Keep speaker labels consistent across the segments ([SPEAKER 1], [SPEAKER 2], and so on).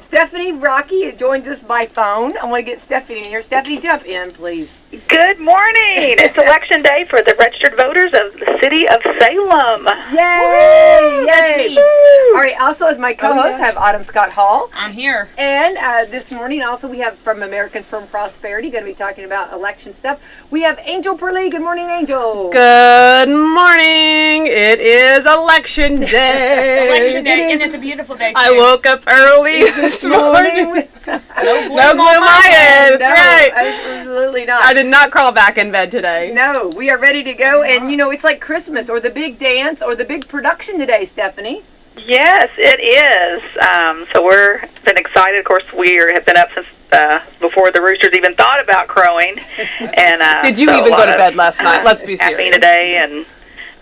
[SPEAKER 1] Stephanie Rockey joins us by phone. I want to get Stephanie in here. Stephanie, jump in, please.
[SPEAKER 2] Good morning. It's election day for the registered voters of the city of Salem.
[SPEAKER 1] Yay!
[SPEAKER 3] Woo!
[SPEAKER 1] Yay!
[SPEAKER 3] Woo!
[SPEAKER 1] All right, also as my co-host, I have Autumn Scott Hall.
[SPEAKER 3] I'm here.
[SPEAKER 1] And this morning also we have from Americans for Prosperity, going to be talking about election stuff. We have Angel Purlee. Good morning, Angel.
[SPEAKER 4] Good morning. It is election day.
[SPEAKER 3] Election day, and it's a beautiful day, too.
[SPEAKER 4] I woke up early this morning.
[SPEAKER 3] No gloom
[SPEAKER 4] on my head. That's right.
[SPEAKER 1] Absolutely not.
[SPEAKER 4] I did not crawl back in bed today.
[SPEAKER 1] No, we are ready to go. And, you know, it's like Christmas or the big dance or the big production today, Stephanie.
[SPEAKER 2] Yes, it is. So we're been excited. Of course, we have been up since before the roosters even thought about crowing. And
[SPEAKER 4] did you even go to bed last night? Let's be serious.
[SPEAKER 2] Caffeine today and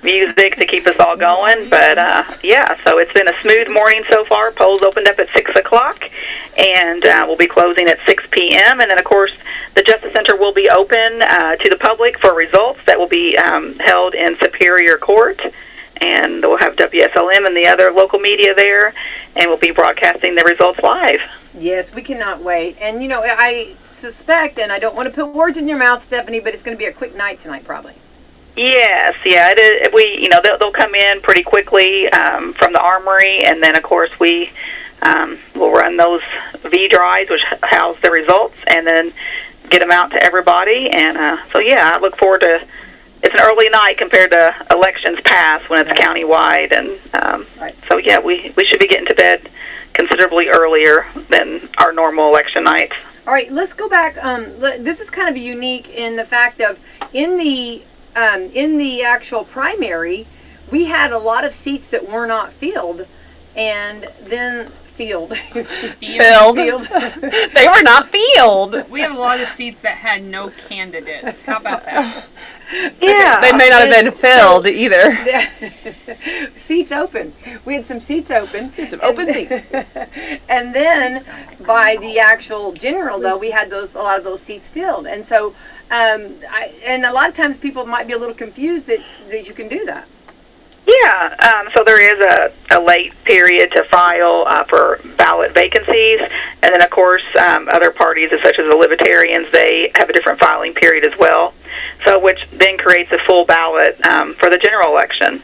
[SPEAKER 2] music to keep us all going. But yeah, so it's been a smooth morning so far. Polls opened up at 6 o'clock, and we'll be closing at 6 p.m. And then, of course, the Justice Center will be open to the public for results that will be held in Superior Court. And we'll have Wslm and the other local media there, and we'll be broadcasting the results live.
[SPEAKER 1] Yes, we cannot wait. And, you know, I suspect, and I don't want to put words in your mouth, Stephanie, but it's going to be a quick night tonight, probably.
[SPEAKER 2] Yes, yeah, it is. They'll come in pretty quickly from the armory, and then, of course, we'll run those V drives, which house the results, and then get them out to everybody. And so, yeah, I look forward to. It's an early night compared to elections past when it's countywide, and so yeah, we should be getting to bed considerably earlier than our normal election nights.
[SPEAKER 1] All right, let's go back. This is kind of unique in the fact of in the actual primary, we had a lot of seats that were not filled, and then filled.
[SPEAKER 4] They were not filled.
[SPEAKER 3] We have a lot of seats that had no candidates. How about that?
[SPEAKER 2] Yeah.
[SPEAKER 4] They may not have been filled either.
[SPEAKER 1] Seats open. We had some seats open.
[SPEAKER 4] Some open seats.
[SPEAKER 1] And then by the actual general, though, we had a lot of those seats filled. And so, and a lot of times people might be a little confused that you can do that.
[SPEAKER 2] Yeah, so there is a late period to file for ballot vacancies, and then, of course, other parties, such as the Libertarians, they have a different filing period as well, so which then creates a full ballot for the general election.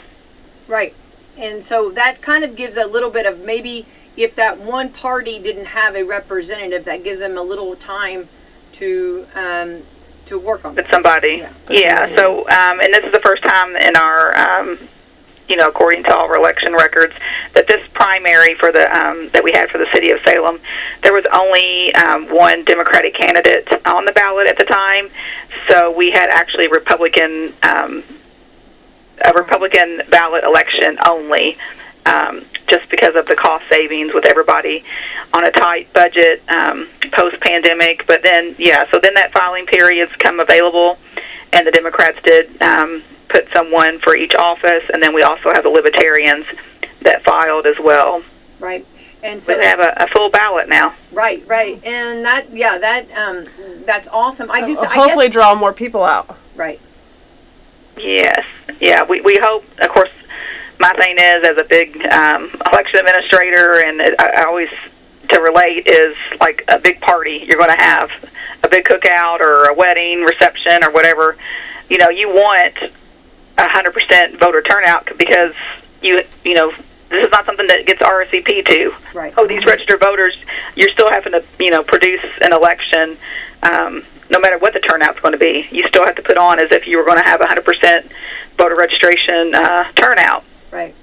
[SPEAKER 1] Right, and so that kind of gives a little bit of maybe if that one party didn't have a representative, that gives them a little time to work on it.
[SPEAKER 2] With somebody. Yeah. So, and this is the first time in our according to all of our election records, that this primary for the that we had for the city of Salem, there was only one Democratic candidate on the ballot at the time. So we had actually a Republican ballot election only, just because of the cost savings with everybody on a tight budget post-pandemic. But then, so then that filing period's come available, and the Democrats did put someone for each office, and then we also have the Libertarians that filed as well.
[SPEAKER 1] Right, and so
[SPEAKER 2] we have a full ballot now.
[SPEAKER 1] Right, and that's awesome. I
[SPEAKER 4] guess draw more people out.
[SPEAKER 1] Right.
[SPEAKER 2] Yes, yeah. We hope. Of course, my thing is, as a big election administrator, and I always to relate is like a big party. You're going to have a big cookout or a wedding reception or whatever. You want 100% voter turnout, because you know this is not something that gets RSVP to.
[SPEAKER 1] Right.
[SPEAKER 2] Oh, these registered voters, you're still having to produce an election, no matter what the turnout's going to be. You still have to put on as if you were going to have 100% voter registration turnout.
[SPEAKER 1] Right.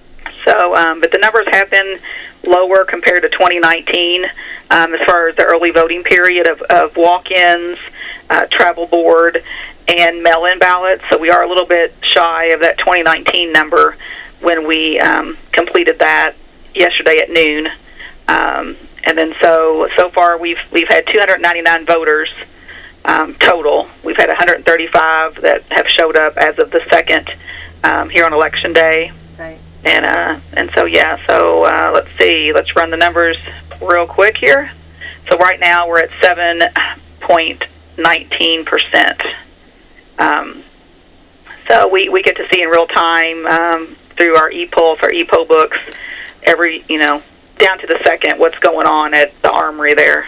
[SPEAKER 2] So, but the numbers have been lower compared to 2019 as far as the early voting period of walk-ins, travel board, and mail-in ballots. So we are a little bit shy of that 2019 number when we completed that yesterday at noon. And then so far we've had 299 voters total. We've had 135 that have showed up as of the 2nd here on Election Day.
[SPEAKER 1] Right.
[SPEAKER 2] And so let's see. Let's run the numbers real quick here. So right now we're at 7.19%. So we get to see in real time through our e-pulse, our e-poll books, every down to the second what's going on at the Armory there.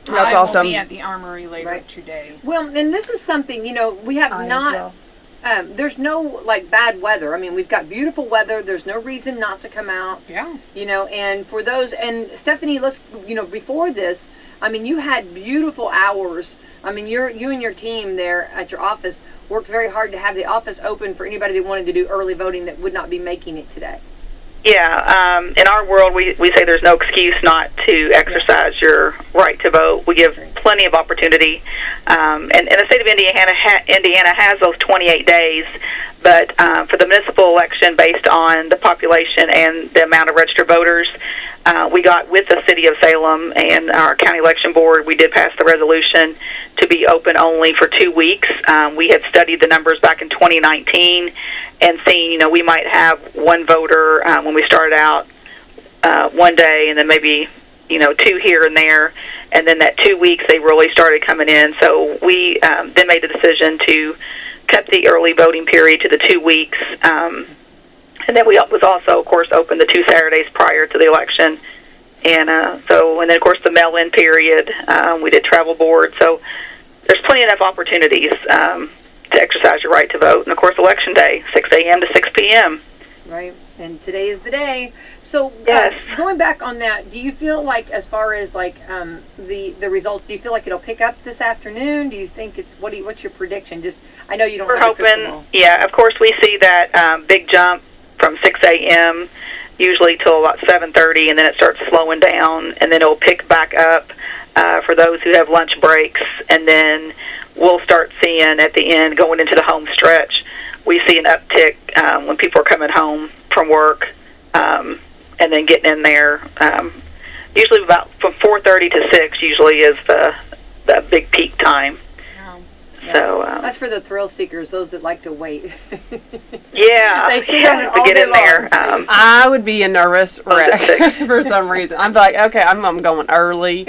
[SPEAKER 4] That's
[SPEAKER 3] I
[SPEAKER 4] awesome.
[SPEAKER 3] will be at the Armory later
[SPEAKER 1] Right.
[SPEAKER 3] today.
[SPEAKER 1] Well, and this is something, we have not, there's no, like, bad weather. I mean, we've got beautiful weather. There's no reason not to come out,
[SPEAKER 3] Yeah.
[SPEAKER 1] and for those, and Stephanie, before this, I mean, you had beautiful hours. I mean, you and your team there at your office worked very hard to have the office open for anybody that wanted to do early voting that would not be making it today.
[SPEAKER 2] Yeah, in our world, we say there's no excuse not to exercise your right to vote. We give plenty of opportunity, and the state of Indiana has those 28 days, but for the municipal election, based on the population and the amount of registered voters, we got with the city of Salem and our county election board, we did pass the resolution to be open only for 2 weeks. We had studied the numbers back in 2019 and seen, we might have one voter when we started out one day, and then maybe, 2 here and there, and then that 2 weeks they really started coming in. So we then made the decision to cut the early voting period to the 2 weeks, and then we was also, of course, open the 2 Saturdays prior to the election, and then of course the mail-in period, we did travel board. So there's plenty enough opportunities to exercise your right to vote, and of course election day, 6 a.m. to 6 p.m.
[SPEAKER 1] Right, and today is the day. So
[SPEAKER 2] Yes.
[SPEAKER 1] Going back on that, do you feel like, as far as like the results, do you feel like it'll pick up this afternoon? Do you think what's your prediction? Just, I know you don't
[SPEAKER 2] We're
[SPEAKER 1] have a crystal
[SPEAKER 2] hoping,
[SPEAKER 1] ball.
[SPEAKER 2] yeah, of course we see that big jump from 6 a.m. usually till about 7:30, and then it starts slowing down, and then it'll pick back up for those who have lunch breaks, and then we'll start seeing at the end, going into the home stretch, we see an uptick when people are coming home from work, and then getting in there. Usually about from 4:30 to 6 usually is the big peak time.
[SPEAKER 1] Yeah.
[SPEAKER 2] So
[SPEAKER 1] That's for the thrill seekers, those that like to wait.
[SPEAKER 2] yeah,
[SPEAKER 1] They sit on it all
[SPEAKER 2] to get
[SPEAKER 1] day
[SPEAKER 2] in there.
[SPEAKER 1] long.
[SPEAKER 4] I would be a nervous wreck
[SPEAKER 2] sick.
[SPEAKER 4] for some reason. I'm like, okay, I'm going early.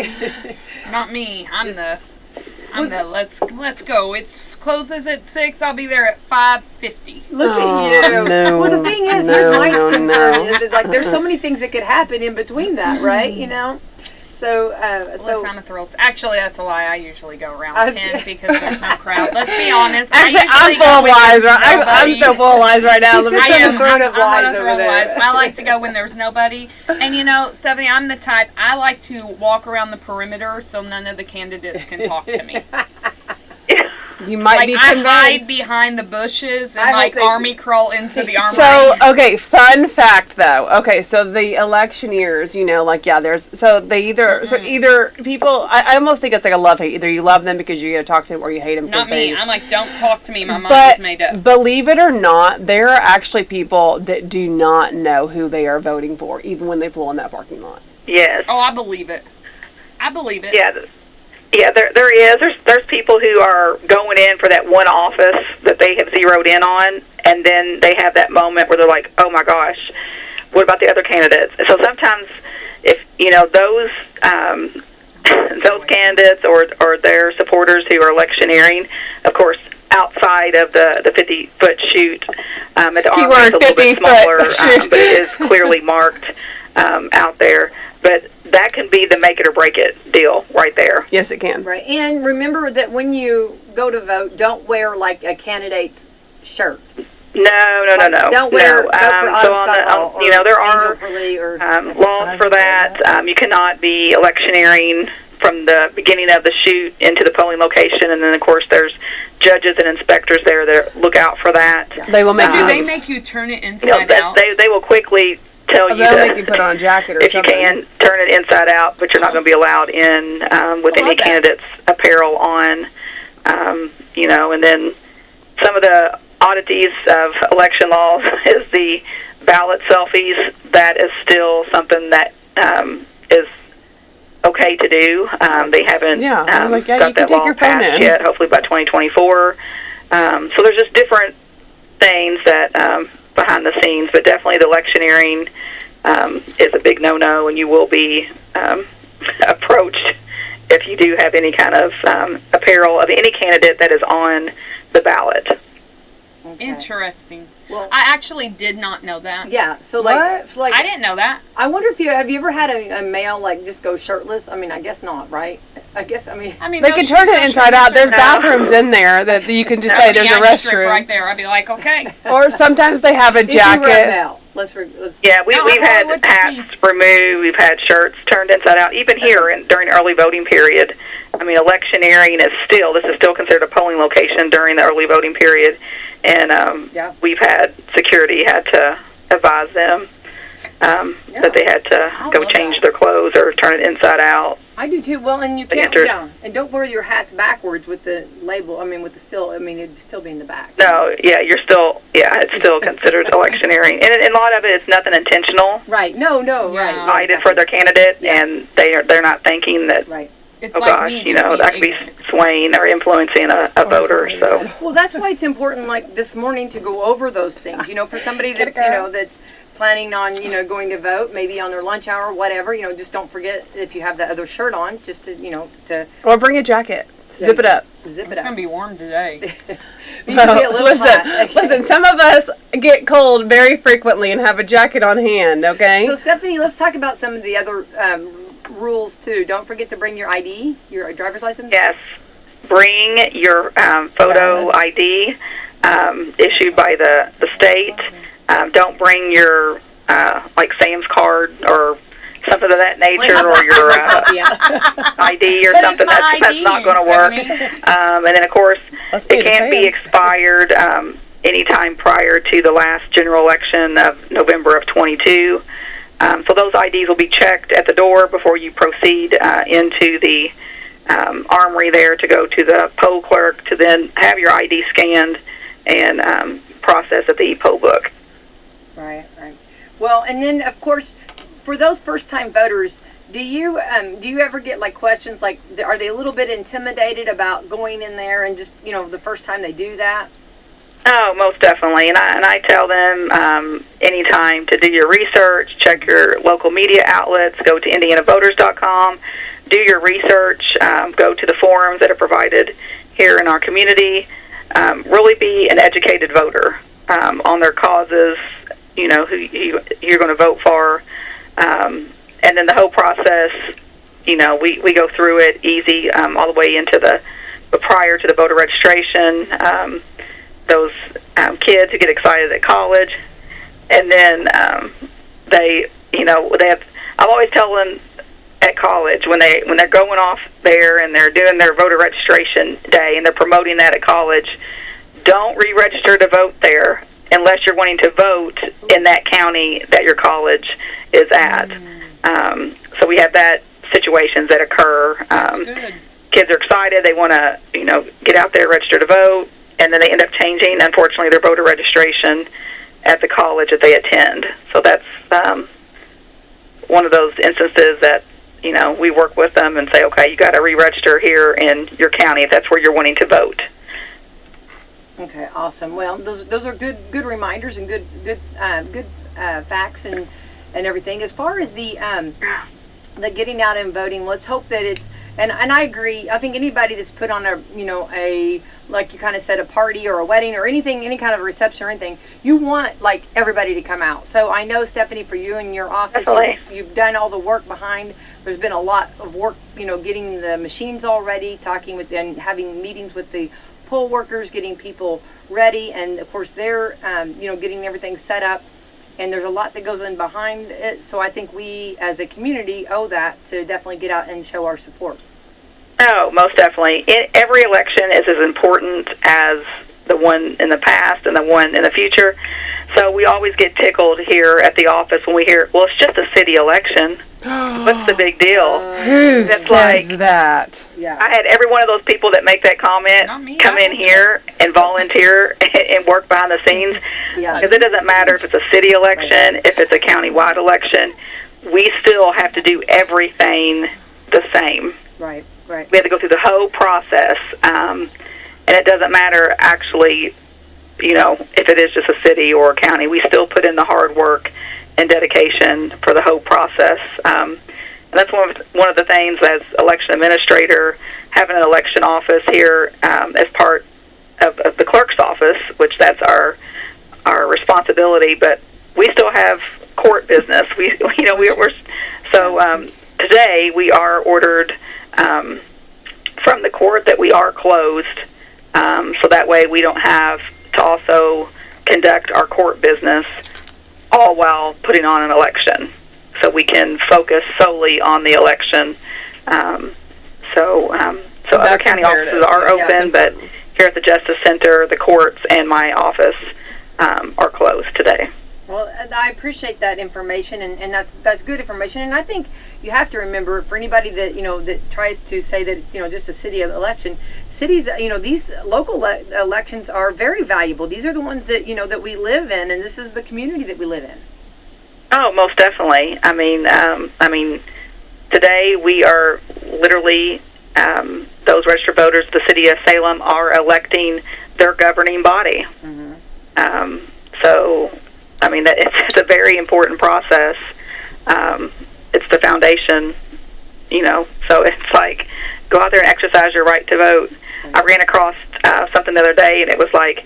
[SPEAKER 3] Not me. I'm the let's go. It's closes at 6. I'll be there at 5:50.
[SPEAKER 1] Look
[SPEAKER 4] Oh,
[SPEAKER 1] at you.
[SPEAKER 4] no.
[SPEAKER 1] Well, the thing is,
[SPEAKER 4] No,
[SPEAKER 1] my
[SPEAKER 4] no,
[SPEAKER 1] concern
[SPEAKER 4] no.
[SPEAKER 1] is like there's so many things that could happen in between that, right? So,
[SPEAKER 3] Less on the thrills. Actually, that's a lie. I usually go
[SPEAKER 1] I
[SPEAKER 3] around
[SPEAKER 1] was
[SPEAKER 3] 10
[SPEAKER 1] gonna-
[SPEAKER 3] because there's no crowd. Let's be honest.
[SPEAKER 4] Actually,
[SPEAKER 3] I
[SPEAKER 4] I'm
[SPEAKER 3] usually
[SPEAKER 4] full
[SPEAKER 3] go
[SPEAKER 4] of
[SPEAKER 3] when
[SPEAKER 4] lies.
[SPEAKER 3] there's
[SPEAKER 4] I'm
[SPEAKER 3] nobody.
[SPEAKER 4] so full of lies right now.
[SPEAKER 1] She's
[SPEAKER 4] Let me
[SPEAKER 1] just
[SPEAKER 4] tell
[SPEAKER 1] on
[SPEAKER 4] you.
[SPEAKER 1] the throne of
[SPEAKER 3] I'm
[SPEAKER 1] lies
[SPEAKER 3] on a
[SPEAKER 1] over
[SPEAKER 3] throne of
[SPEAKER 1] there.
[SPEAKER 3] lies. I like to go when there's nobody. And Stephanie, I'm the type, I like to walk around the perimeter so none of the candidates can talk to me.
[SPEAKER 4] You might
[SPEAKER 3] Like,
[SPEAKER 4] be
[SPEAKER 3] I hide
[SPEAKER 4] convinced.
[SPEAKER 3] behind the bushes
[SPEAKER 1] I
[SPEAKER 3] and
[SPEAKER 1] hope
[SPEAKER 3] like
[SPEAKER 1] they-
[SPEAKER 3] army crawl into the armory.
[SPEAKER 4] So, okay, fun fact though. Okay, so the electioneers, either people, I almost think it's like a love hate. Either you love them because you get to talk to them, or you hate them because
[SPEAKER 3] Not me.
[SPEAKER 4] they.
[SPEAKER 3] I'm like, don't talk to me. My mind
[SPEAKER 4] But
[SPEAKER 3] is made up.
[SPEAKER 4] believe it or not, there are actually people that do not know who they are voting for, even when they pull in that parking lot.
[SPEAKER 2] Yes.
[SPEAKER 3] Oh, I believe it. I believe it.
[SPEAKER 2] Yeah. Yeah, there is. There's people who are going in for that one office that they have zeroed in on, and then they have that moment where they're like, "Oh my gosh, what about the other candidates?" And so sometimes, if those those candidates or their supporters who are electioneering, of course, outside of the 50-foot chute at the Army, it's a little bit
[SPEAKER 4] 50-foot
[SPEAKER 2] smaller,
[SPEAKER 4] chute.
[SPEAKER 2] but it is clearly marked out there. But that can be the make it or break it deal right there.
[SPEAKER 4] Yes, it can.
[SPEAKER 1] Right, and remember that when you go to vote, don't wear like a candidate's shirt.
[SPEAKER 2] No.
[SPEAKER 1] Don't wear.
[SPEAKER 2] No.
[SPEAKER 1] Vote for
[SPEAKER 2] So there are
[SPEAKER 1] Angel Purlee or
[SPEAKER 2] laws for that. You cannot be electioneering from the beginning of the chute into the polling location, and then of course there's judges and inspectors there that look out for that.
[SPEAKER 4] They will make
[SPEAKER 3] Do
[SPEAKER 4] you.
[SPEAKER 3] they make you turn it inside out?
[SPEAKER 2] They will quickly tell you
[SPEAKER 4] They'll
[SPEAKER 2] to,
[SPEAKER 4] make you put on a jacket or
[SPEAKER 2] if you
[SPEAKER 4] something.
[SPEAKER 2] can, turn it inside out, but you're not going to be allowed in with any
[SPEAKER 3] love that.
[SPEAKER 2] candidate's apparel on. And then some of the oddities of election laws is the ballot selfies. That is still something that is okay to do. They haven't
[SPEAKER 4] Yeah, I was like, yeah, you
[SPEAKER 2] got
[SPEAKER 4] can
[SPEAKER 2] that
[SPEAKER 4] take
[SPEAKER 2] law
[SPEAKER 4] your phone
[SPEAKER 2] passed
[SPEAKER 4] in.
[SPEAKER 2] yet, hopefully by 2024. So there's just different things that behind the scenes, but definitely the electioneering is a big no-no, and you will be approached if you do have any kind of apparel of any candidate that is on the ballot.
[SPEAKER 1] Okay.
[SPEAKER 3] Interesting.
[SPEAKER 1] Well,
[SPEAKER 3] I actually did not know that.
[SPEAKER 1] yeah. So
[SPEAKER 4] What?
[SPEAKER 1] like
[SPEAKER 3] I didn't know that.
[SPEAKER 1] I wonder if have you ever had a male like just go shirtless? I mean, I guess not, right? I mean.
[SPEAKER 4] They
[SPEAKER 3] no
[SPEAKER 4] can
[SPEAKER 3] shit,
[SPEAKER 4] turn
[SPEAKER 3] no
[SPEAKER 4] it
[SPEAKER 3] shit,
[SPEAKER 4] inside
[SPEAKER 3] no
[SPEAKER 4] out.
[SPEAKER 3] shit.
[SPEAKER 4] There's
[SPEAKER 2] No.
[SPEAKER 4] bathrooms in there that you can just say there's a
[SPEAKER 3] I'd strip
[SPEAKER 4] restroom.
[SPEAKER 3] right there. I'd be like, okay.
[SPEAKER 4] Or sometimes they have a
[SPEAKER 1] If you were a
[SPEAKER 4] jacket.
[SPEAKER 1] male, let's.
[SPEAKER 2] Yeah,
[SPEAKER 3] No,
[SPEAKER 2] we've
[SPEAKER 3] I'm
[SPEAKER 2] had
[SPEAKER 3] with the
[SPEAKER 2] hats
[SPEAKER 3] chief.
[SPEAKER 2] removed. We've had shirts turned inside out. Even here during early voting period. I mean, electioneering this is still considered a polling location during the early voting period, and
[SPEAKER 1] Yeah.
[SPEAKER 2] we've had security had to advise them that they had to
[SPEAKER 3] I
[SPEAKER 2] go
[SPEAKER 3] love
[SPEAKER 2] change
[SPEAKER 3] that.
[SPEAKER 2] their clothes or turn it inside out.
[SPEAKER 1] I do too. Well, and you
[SPEAKER 2] They
[SPEAKER 1] can't.
[SPEAKER 2] entered.
[SPEAKER 1] Yeah, and don't wear your hats backwards with the label. I mean, with the still. I mean, it'd still be in the back.
[SPEAKER 2] No, yeah, it's still considered electioneering, and a lot of it is nothing intentional.
[SPEAKER 1] Right. No.
[SPEAKER 3] Yeah.
[SPEAKER 1] Right.
[SPEAKER 2] Decided for their candidate,
[SPEAKER 1] Yeah.
[SPEAKER 2] and they're not thinking that.
[SPEAKER 1] Right.
[SPEAKER 3] It's
[SPEAKER 2] Oh
[SPEAKER 3] like
[SPEAKER 2] gosh,
[SPEAKER 3] me
[SPEAKER 2] you know,
[SPEAKER 3] just
[SPEAKER 2] that could
[SPEAKER 3] being
[SPEAKER 2] be
[SPEAKER 3] ignorant.
[SPEAKER 2] swaying or influencing a voter. So
[SPEAKER 1] Well, that's why it's important, like this morning, to go over those things. You know, for somebody that's that's planning on going to vote, maybe on their lunch hour, whatever. You know, just don't forget if you have that other shirt on, just to to
[SPEAKER 4] Or bring a jacket. Zip it up.
[SPEAKER 1] zip it
[SPEAKER 3] It's
[SPEAKER 1] up.
[SPEAKER 3] gonna be warm today.
[SPEAKER 1] You can be a little hot.
[SPEAKER 4] listen, some of us get cold very frequently and have a jacket on hand, okay?
[SPEAKER 1] So Stephanie, let's talk about some of the other rules too. Don't forget to bring your ID, your driver's license.
[SPEAKER 2] yes, bring your photo ID issued by the state. Don't bring your like Sam's card or something of that nature, or your ID or
[SPEAKER 3] But it's
[SPEAKER 2] something.
[SPEAKER 3] my
[SPEAKER 2] That's
[SPEAKER 3] ID,
[SPEAKER 2] not going to work.
[SPEAKER 3] Stephanie.
[SPEAKER 2] And then of course
[SPEAKER 4] Let's be
[SPEAKER 2] it can't be
[SPEAKER 4] fans.
[SPEAKER 2] expired anytime prior to the last general election of November of 22. So those IDs will be checked at the door before you proceed into the armory there to go to the poll clerk to then have your ID scanned and processed at the e-poll book.
[SPEAKER 1] Right. Well, and then of course, for those first-time voters, do you ever get like questions like, are they a little bit intimidated about going in there and just the first time they do that?
[SPEAKER 2] Oh, most definitely. And I tell them anytime to do your research, check your local media outlets, go to indianavoters.com, do your research, go to the forums that are provided here in our community, really be an educated voter on their causes, who you're going to vote for. And then the whole process, we go through it easy all the way into the prior to the voter registration. Those kids who get excited at college, and then they have. I always tell them at college when they're going off there and they're doing their voter registration day and they're promoting that at college. Don't re-register to vote there unless you're wanting to vote in that county that your college is at. So we have that situations that occur.
[SPEAKER 3] Good.
[SPEAKER 2] Kids are excited; they want to, get out there, register to vote, and then they end up changing, unfortunately, their voter registration at the college that they attend. So that's one of those instances that we work with them and say, okay, you got to re-register here in your county if that's where you're wanting to vote.
[SPEAKER 1] Okay, awesome. Well, those are good reminders and good facts and everything. As far as the getting out and voting, let's hope that it's and I agree. I think anybody that's put on a like you kind of said, a party or a wedding or anything, any kind of reception or anything, you want like everybody to come out. So I know, Stephanie, for you and your office, you've done all the work behind. There's been a lot of work, getting the machines all ready, talking with and having meetings with the poll workers, getting people ready, and of course they're getting everything set up. And there's a lot that goes in behind it, so I think we as a community owe that to definitely get out and show our support.
[SPEAKER 2] Oh, most definitely. Every election is as important as the one in the past and the one in the future. So we always get tickled here at the office when we hear, well, it's just a city election. What's the big deal?
[SPEAKER 4] Who
[SPEAKER 2] That's
[SPEAKER 4] says
[SPEAKER 2] like
[SPEAKER 4] that?
[SPEAKER 1] Yeah.
[SPEAKER 2] I had every one of those people that make that comment
[SPEAKER 3] Not me.
[SPEAKER 2] come in here and volunteer and work behind the scenes.
[SPEAKER 1] Yeah.
[SPEAKER 2] Because it doesn't matter if it's a city election, if it's a county-wide election, we still have to do everything the same.
[SPEAKER 1] Right.
[SPEAKER 2] We have to go through the whole process, and it doesn't matter actually, if it is just a city or a county. We still put in the hard work and dedication for the whole process. And that's one of the things as election administrator, having an election office here as part of the clerk's office, which that's our responsibility. But we still have court business. We're so today we are ordered from the court that we are closed, so that way we don't have to also conduct our court business all while putting on an election. So we can focus solely on the election. So other county offices are open, but here at the Justice Center, the courts and my office are closed today.
[SPEAKER 1] Well, I appreciate that information, and that's good information. And I think you have to remember, for anybody that that tries to say that just a city election, cities, these local elections are very valuable. These are the ones that that we live in, and this is the community that we live in.
[SPEAKER 2] Oh, most definitely. I mean, today we are literally those registered voters. The city of Salem are electing their governing body. Mm-hmm. So. I mean, it's a very important process. It's the foundation, so it's like, go out there and exercise your right to vote. I ran across something the other day, and it was like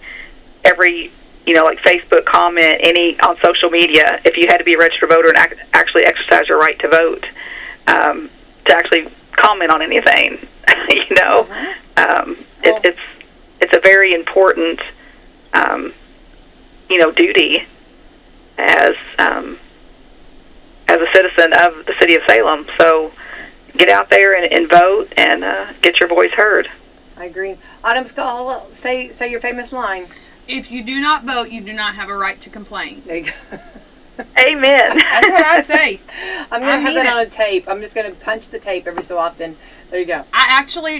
[SPEAKER 2] every, like Facebook comment, on social media, if you had to be a registered voter and actually exercise your right to vote, to actually comment on anything, it's a very important, duty as a citizen of the city of Salem. So get out there and vote and get your voice heard.
[SPEAKER 1] I agree. Autumn Skull, say your famous line.
[SPEAKER 3] If you do not vote, you do not have a right to complain.
[SPEAKER 1] There you go.
[SPEAKER 2] Amen.
[SPEAKER 3] That's what I'd say.
[SPEAKER 1] I'm going to have that on a tape. I'm just going to punch the tape every so often. There you go.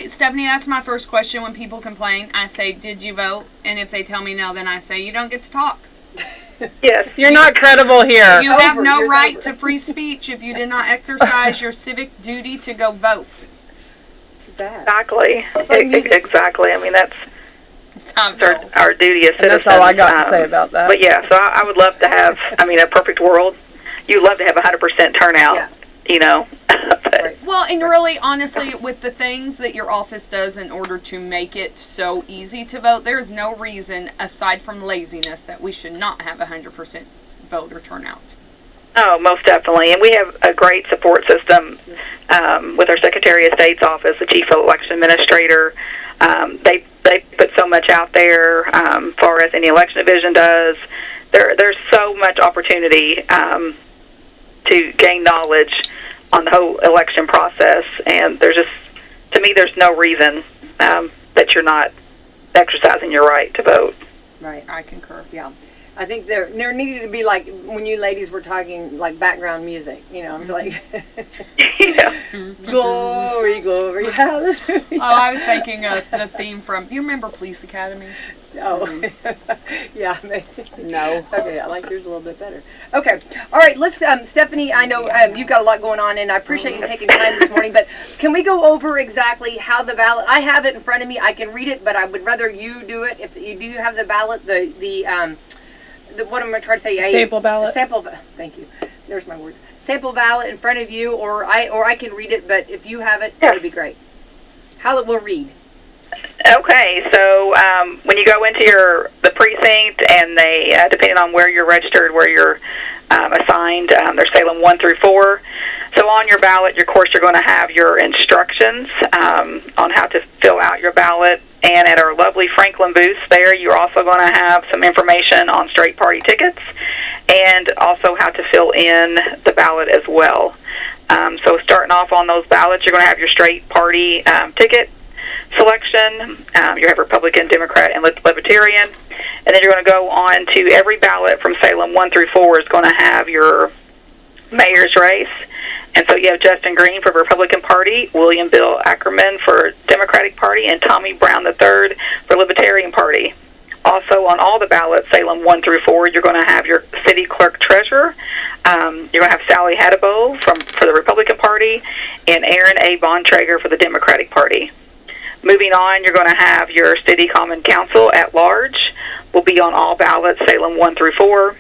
[SPEAKER 3] Stephanie, that's my first question when people complain. I say, did you vote? And if they tell me no, then I say, you don't get to talk.
[SPEAKER 2] Yes.
[SPEAKER 4] You're not credible here.
[SPEAKER 3] You have no right to free speech if you did not exercise your civic duty to go vote.
[SPEAKER 2] Exactly. Exactly. I mean, that's our duty as citizens.
[SPEAKER 4] And that's all I got to say about that.
[SPEAKER 2] But yeah, so I would love to have, a perfect world. You'd love to have 100% turnout,
[SPEAKER 1] Right.
[SPEAKER 3] Well, and really, honestly, with the things that your office does in order to make it so easy to vote, there is no reason, aside from laziness, that we should not have 100% voter turnout.
[SPEAKER 2] Oh, most definitely. And we have a great support system with our Secretary of State's office, the Chief Election Administrator. They put so much out there as far as any election division does. There's so much opportunity to gain knowledge on the whole election process, and there's no reason that you're not exercising your right to vote.
[SPEAKER 1] Right, I concur. Yeah, I think there needed to be, like when you ladies were talking, like background music. I'm like, glory, glory, hallelujah.
[SPEAKER 3] Oh, I was thinking of the theme from. Do you remember Police Academy?
[SPEAKER 1] Oh, yeah. Maybe.
[SPEAKER 4] No.
[SPEAKER 1] Okay, I like yours a little bit better. Okay, all right. Let's, Stephanie. I know you've got a lot going on, and I appreciate you taking time this morning. But can we go over exactly how the ballot? I have it in front of me. I can read it, but I would rather you do it. If you do have the ballot, the what am I trying to say?
[SPEAKER 4] Sample ballot.
[SPEAKER 1] Thank you. There's my words. Sample ballot in front of you, or I can read it. But if you have it, that would be great. How it will read.
[SPEAKER 2] Okay, so when you go into the precinct, and they, depending on where you're registered, where you're assigned, there's Salem 1 through 4. So on your ballot, of course, you're going to have your instructions on how to fill out your ballot. And at our lovely Franklin booth there, you're also going to have some information on straight party tickets and also how to fill in the ballot as well. So starting off on those ballots, you're going to have your straight party ticket selection. You have Republican, Democrat, and Libertarian. And then you're going to go on to every ballot from Salem 1 through 4 is going to have your mayor's race. And so you have Justin Green for Republican Party, William Bill Ackerman for Democratic Party, and Tommy Brown III for Libertarian Party. Also on all the ballots, Salem 1 through 4, you're going to have your city clerk treasurer. You're going to have Sally Hadabo for the Republican Party, and Aaron A. Bontrager for the Democratic Party. Moving on, you're going to have your city common council at large. Will be on all ballots, Salem 1 through 4.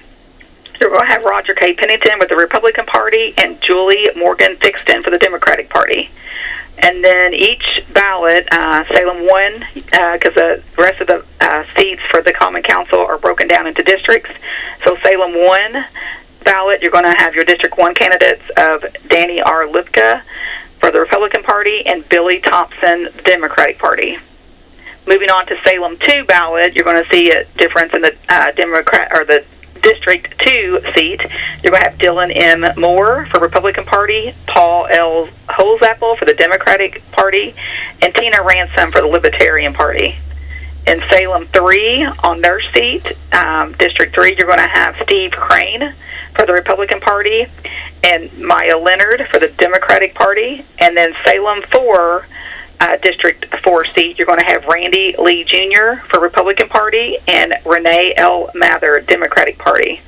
[SPEAKER 2] You're going to have Roger K. Pennington with the Republican Party and Julie Morgan Thixton for the Democratic Party. And then each ballot, Salem 1, because the rest of the seats for the Common Council are broken down into districts. So Salem 1 ballot, you're going to have your District 1 candidates of Danny R. Lipka for the Republican Party and Billy Thompson, Democratic Party. Moving on to Salem 2 ballot, you're going to see a difference in the the District 2 seat. You're going to have Dylan M. Moore for Republican Party, Paul L. Holzapfel for the Democratic Party, and Tina Ransom for the Libertarian Party. In Salem 3, on their seat, District 3, you're going to have Steve Crane for the Republican Party and Maya Leonard for the Democratic Party. And then Salem 4, District 4 seat, you're going to have Randy Lee Jr. for Republican Party and Renee L. Mather, Democratic Party.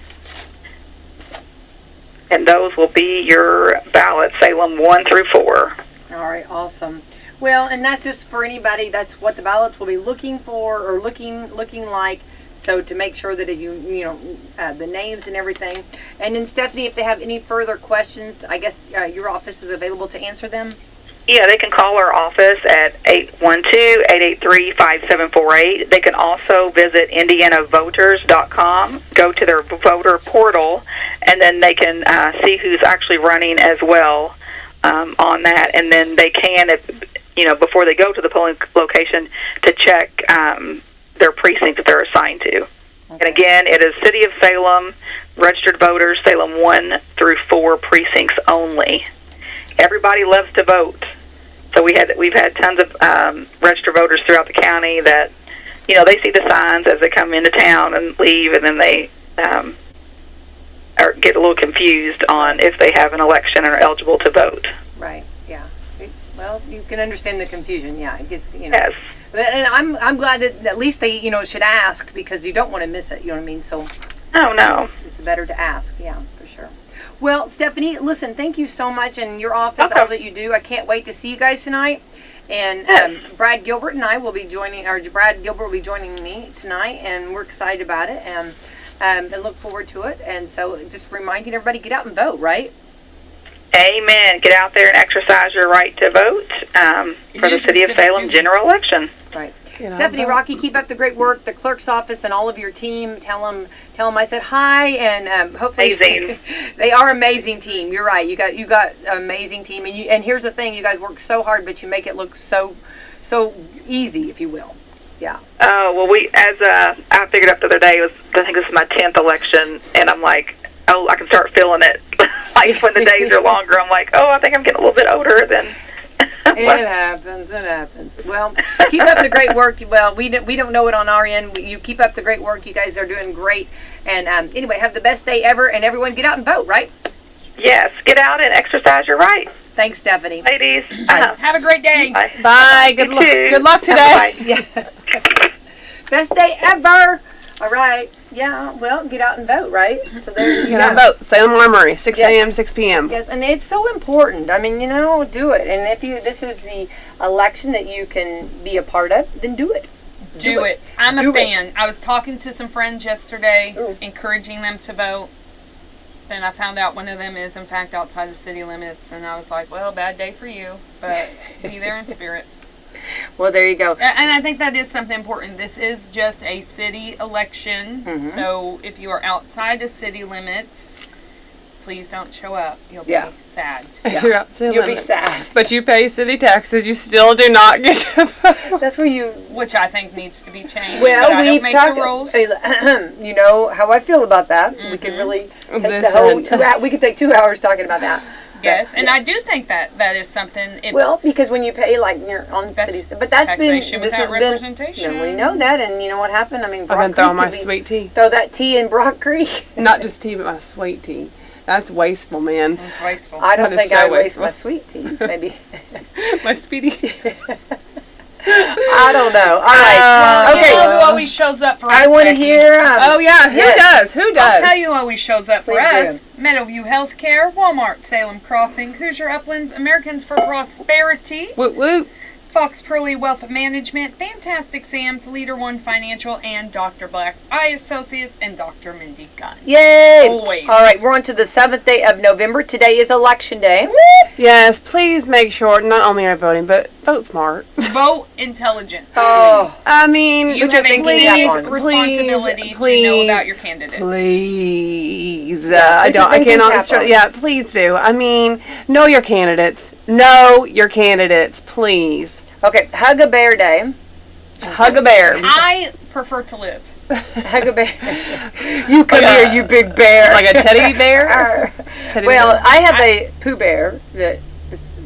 [SPEAKER 2] And those will be your ballots, Salem 1 through 4.
[SPEAKER 1] All right, awesome. Well, and that's just for anybody. That's what the ballots will be looking for or looking like. So to make sure that the names and everything. And then Stephanie, if they have any further questions, I guess your office is available to answer them.
[SPEAKER 2] Yeah, they can call our office at 812-883-5748. They can also visit indianavoters.com, go to their voter portal, and then they can see who's actually running as well on that. And then they can, before they go to the polling location, to check their precinct that they're assigned to. Okay. And again, it is City of Salem, registered voters, Salem 1 through 4 precincts only. Everybody loves to vote. So we've had tons of registered voters throughout the county that, they see the signs as they come into town and leave, and then they get a little confused on if they have an election and are eligible to vote.
[SPEAKER 1] Right. Yeah. Well, you can understand the confusion. Yeah, it gets
[SPEAKER 2] Yes.
[SPEAKER 1] And I'm glad that at least they should ask, because you don't want to miss it. You know what I mean? So.
[SPEAKER 2] Oh no.
[SPEAKER 1] It's better to ask. Yeah, for sure. Well, Stephanie, listen, thank you so much, and your office, all that you do. I can't wait to see you guys tonight. And Brad Gilbert and I will be joining, Brad Gilbert will be joining me tonight, and we're excited about it, and look forward to it. And so just reminding everybody, get out and vote, right?
[SPEAKER 2] Amen. Get out there and exercise your right to vote for the City of Salem general election.
[SPEAKER 1] Right. Stephanie, Rockey, keep up the great work. The clerk's office and all of your team, tell them I said hi, and hopefully
[SPEAKER 2] amazing.
[SPEAKER 1] They are amazing team. You're right. You got an amazing team, and here's the thing: you guys work so hard, but you make it look so easy, if you will. Yeah.
[SPEAKER 2] Oh well, I figured out the other day, I think this is my 10th election, and I'm like, I can start feeling it. Like when the days are longer, I'm like, I think I'm getting a little bit older than.
[SPEAKER 1] It happens. Well, keep up the great work. Well, we don't know it on our end. You keep up the great work. You guys are doing great. And anyway, have the best day ever. And everyone, get out and vote, right?
[SPEAKER 2] Yes, get out and exercise your right.
[SPEAKER 1] Thanks, Stephanie.
[SPEAKER 2] Ladies,
[SPEAKER 3] have a great day.
[SPEAKER 2] Bye.
[SPEAKER 4] Bye. Good luck today.
[SPEAKER 1] Yeah. Best day ever. All right. Yeah, well, get out and vote, right? So there you go.
[SPEAKER 4] Get out and vote. Salem Armory, 6 a.m., 6 p.m.
[SPEAKER 1] Yes, and it's so important. I mean, do it. And if this is the election that you can be a part of, then do it.
[SPEAKER 3] Do it. I'm a fan. I was talking to some friends yesterday, encouraging them to vote. Then I found out one of them is, in fact, outside the city limits, and I was like, well, bad day for you, but be there in spirit.
[SPEAKER 1] Well, there you go.
[SPEAKER 3] And I think that is something important. This is just a city election, so if you are outside the city limits, please don't show up. You'll be sad.
[SPEAKER 4] Yeah. You're outside
[SPEAKER 1] You'll be sad.
[SPEAKER 4] But you pay city taxes. You still do not get to vote.
[SPEAKER 1] That's where you...
[SPEAKER 3] Which I think needs to be changed.
[SPEAKER 1] Well,
[SPEAKER 3] we've talked... the rules.
[SPEAKER 1] You know how I feel about that. We could really take the whole 2 hours. We could take 2 hours talking about that.
[SPEAKER 3] Yes, and I do think that is something.
[SPEAKER 1] Well, because when you pay you're on cities, but that's been
[SPEAKER 3] this has
[SPEAKER 1] representation. We know that, and you know what happened. I mean,
[SPEAKER 4] I've been throwing my sweet tea.
[SPEAKER 1] Throw that tea in Brock Creek.
[SPEAKER 4] Not just tea, but my sweet tea. That's wasteful, man.
[SPEAKER 3] It's wasteful.
[SPEAKER 1] I don't think I waste my sweet tea. Maybe
[SPEAKER 4] my speedy.
[SPEAKER 1] I don't know. All right.
[SPEAKER 3] Okay. Who always shows up for us?
[SPEAKER 1] I want to hear.
[SPEAKER 4] Oh yeah. Who does?
[SPEAKER 3] I'll tell you who always shows up for us. Meadowview Healthcare, Walmart, Salem Crossing, Hoosier Uplands, Americans for Prosperity.
[SPEAKER 4] Woot woot.
[SPEAKER 3] Fox Purlee Wealth Management, Fantastic Sam's, Leader One Financial, and Dr. Black's Eye Associates, and Dr. Mindy Gunn.
[SPEAKER 1] Yay!
[SPEAKER 3] Always.
[SPEAKER 1] All right, we're on to the 7th day of November. Today is Election Day.
[SPEAKER 4] Yes, please make sure not only are voting, but vote smart.
[SPEAKER 3] Vote intelligent.
[SPEAKER 1] Oh,
[SPEAKER 4] I mean,
[SPEAKER 3] You
[SPEAKER 1] Put your
[SPEAKER 3] have a
[SPEAKER 1] thinking cap
[SPEAKER 3] please
[SPEAKER 1] on.
[SPEAKER 3] responsibility to know about your candidates.
[SPEAKER 4] Please.
[SPEAKER 1] Yeah,
[SPEAKER 4] I
[SPEAKER 1] put your
[SPEAKER 4] don't. I
[SPEAKER 1] thinking
[SPEAKER 4] cannot.
[SPEAKER 1] cap on.
[SPEAKER 4] Yeah, please do. I mean, know your candidates. Know your candidates, please.
[SPEAKER 1] okay. Hug a bear day.
[SPEAKER 4] Hug a bear.
[SPEAKER 3] I prefer to live.
[SPEAKER 1] Hug a bear. You come here, you big bear.
[SPEAKER 4] Like a teddy bear. Teddy
[SPEAKER 1] Well,
[SPEAKER 4] bear.
[SPEAKER 1] I have a Pooh Bear that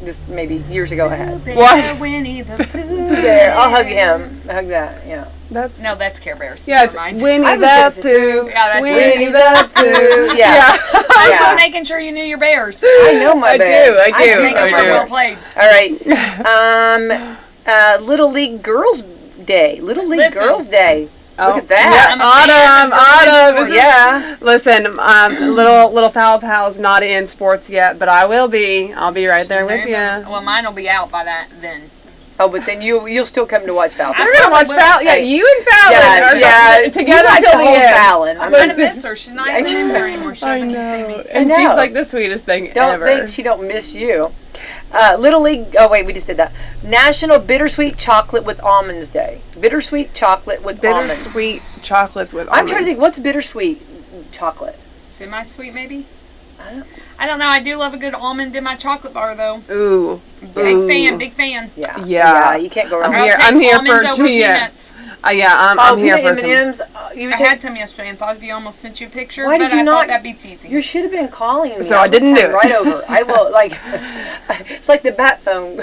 [SPEAKER 1] this maybe years ago I had.
[SPEAKER 4] What?
[SPEAKER 3] Winnie the
[SPEAKER 1] Pooh Bear. I'll hug him. Hug that. Yeah.
[SPEAKER 4] That's
[SPEAKER 3] No, that's Care Bears.
[SPEAKER 4] yeah. It's
[SPEAKER 3] Never mind.
[SPEAKER 4] Winnie
[SPEAKER 1] I was
[SPEAKER 4] the
[SPEAKER 1] gonna say-
[SPEAKER 4] Pooh.
[SPEAKER 3] Yeah, that's
[SPEAKER 1] Winnie the Pooh. Yeah.
[SPEAKER 3] I was
[SPEAKER 1] Yeah.
[SPEAKER 3] just making sure you knew your bears.
[SPEAKER 1] I know my
[SPEAKER 4] I
[SPEAKER 1] bears.
[SPEAKER 4] do. I do.
[SPEAKER 3] Making
[SPEAKER 1] know
[SPEAKER 4] I
[SPEAKER 3] sure
[SPEAKER 1] my
[SPEAKER 4] do.
[SPEAKER 3] well
[SPEAKER 1] bears.
[SPEAKER 3] played.
[SPEAKER 1] All right. Little League Girls Day. Little League
[SPEAKER 3] Listen.
[SPEAKER 1] Girls Day. Look
[SPEAKER 4] Oh,
[SPEAKER 1] at that.
[SPEAKER 3] I'm a fan.
[SPEAKER 4] Autumn.
[SPEAKER 1] Yeah.
[SPEAKER 4] Listen, little foul pal's not in sports yet, but I will be. I'll be right there with you.
[SPEAKER 3] Well, mine will be out by then.
[SPEAKER 1] Oh, but then you'll still come to watch Val.
[SPEAKER 3] I
[SPEAKER 4] We're gonna watch
[SPEAKER 3] probably
[SPEAKER 4] Fallon.
[SPEAKER 3] will.
[SPEAKER 4] Yeah, you and Fallon are
[SPEAKER 1] Yeah.
[SPEAKER 4] together
[SPEAKER 1] You like
[SPEAKER 4] till
[SPEAKER 1] the
[SPEAKER 4] the
[SPEAKER 1] whole
[SPEAKER 4] end.
[SPEAKER 1] Fallon.
[SPEAKER 3] I'm
[SPEAKER 1] I'm
[SPEAKER 3] gonna miss her. She's not even in there anymore. She
[SPEAKER 4] I
[SPEAKER 3] doesn't see
[SPEAKER 4] know,
[SPEAKER 3] me.
[SPEAKER 4] and
[SPEAKER 1] I
[SPEAKER 4] she's
[SPEAKER 1] know.
[SPEAKER 4] like the sweetest thing
[SPEAKER 1] Don't
[SPEAKER 4] ever.
[SPEAKER 1] think she don't miss you. Little League. Oh wait, we just did that. National Bittersweet Chocolate with Almonds Day. Bittersweet chocolate with almonds.
[SPEAKER 4] Bittersweet chocolates with
[SPEAKER 1] I'm
[SPEAKER 4] almonds.
[SPEAKER 1] trying to think. What's bittersweet chocolate?
[SPEAKER 3] Semi-sweet, maybe?
[SPEAKER 1] I don't.
[SPEAKER 3] I don't know. I do love a good almond in my chocolate bar, though.
[SPEAKER 4] Ooh.
[SPEAKER 3] Big fan.
[SPEAKER 1] Yeah.
[SPEAKER 4] Yeah.
[SPEAKER 1] You can't go
[SPEAKER 4] I'm
[SPEAKER 1] wrong.
[SPEAKER 3] I'll
[SPEAKER 4] here-
[SPEAKER 3] take
[SPEAKER 4] I'm here
[SPEAKER 3] almonds
[SPEAKER 4] for
[SPEAKER 3] over
[SPEAKER 4] yeah.
[SPEAKER 3] peanuts.
[SPEAKER 4] I'm here for some.
[SPEAKER 1] M&Ms. You
[SPEAKER 3] I
[SPEAKER 1] would take,
[SPEAKER 3] had some yesterday and thought you almost sent you a picture,
[SPEAKER 1] Why
[SPEAKER 3] but
[SPEAKER 1] did you
[SPEAKER 3] I
[SPEAKER 1] not-
[SPEAKER 3] thought that'd be teasing.
[SPEAKER 1] you should have been calling me.
[SPEAKER 4] So I
[SPEAKER 1] would
[SPEAKER 4] didn't
[SPEAKER 1] come
[SPEAKER 4] do it.
[SPEAKER 1] Right over. I will like. It's like the bat phone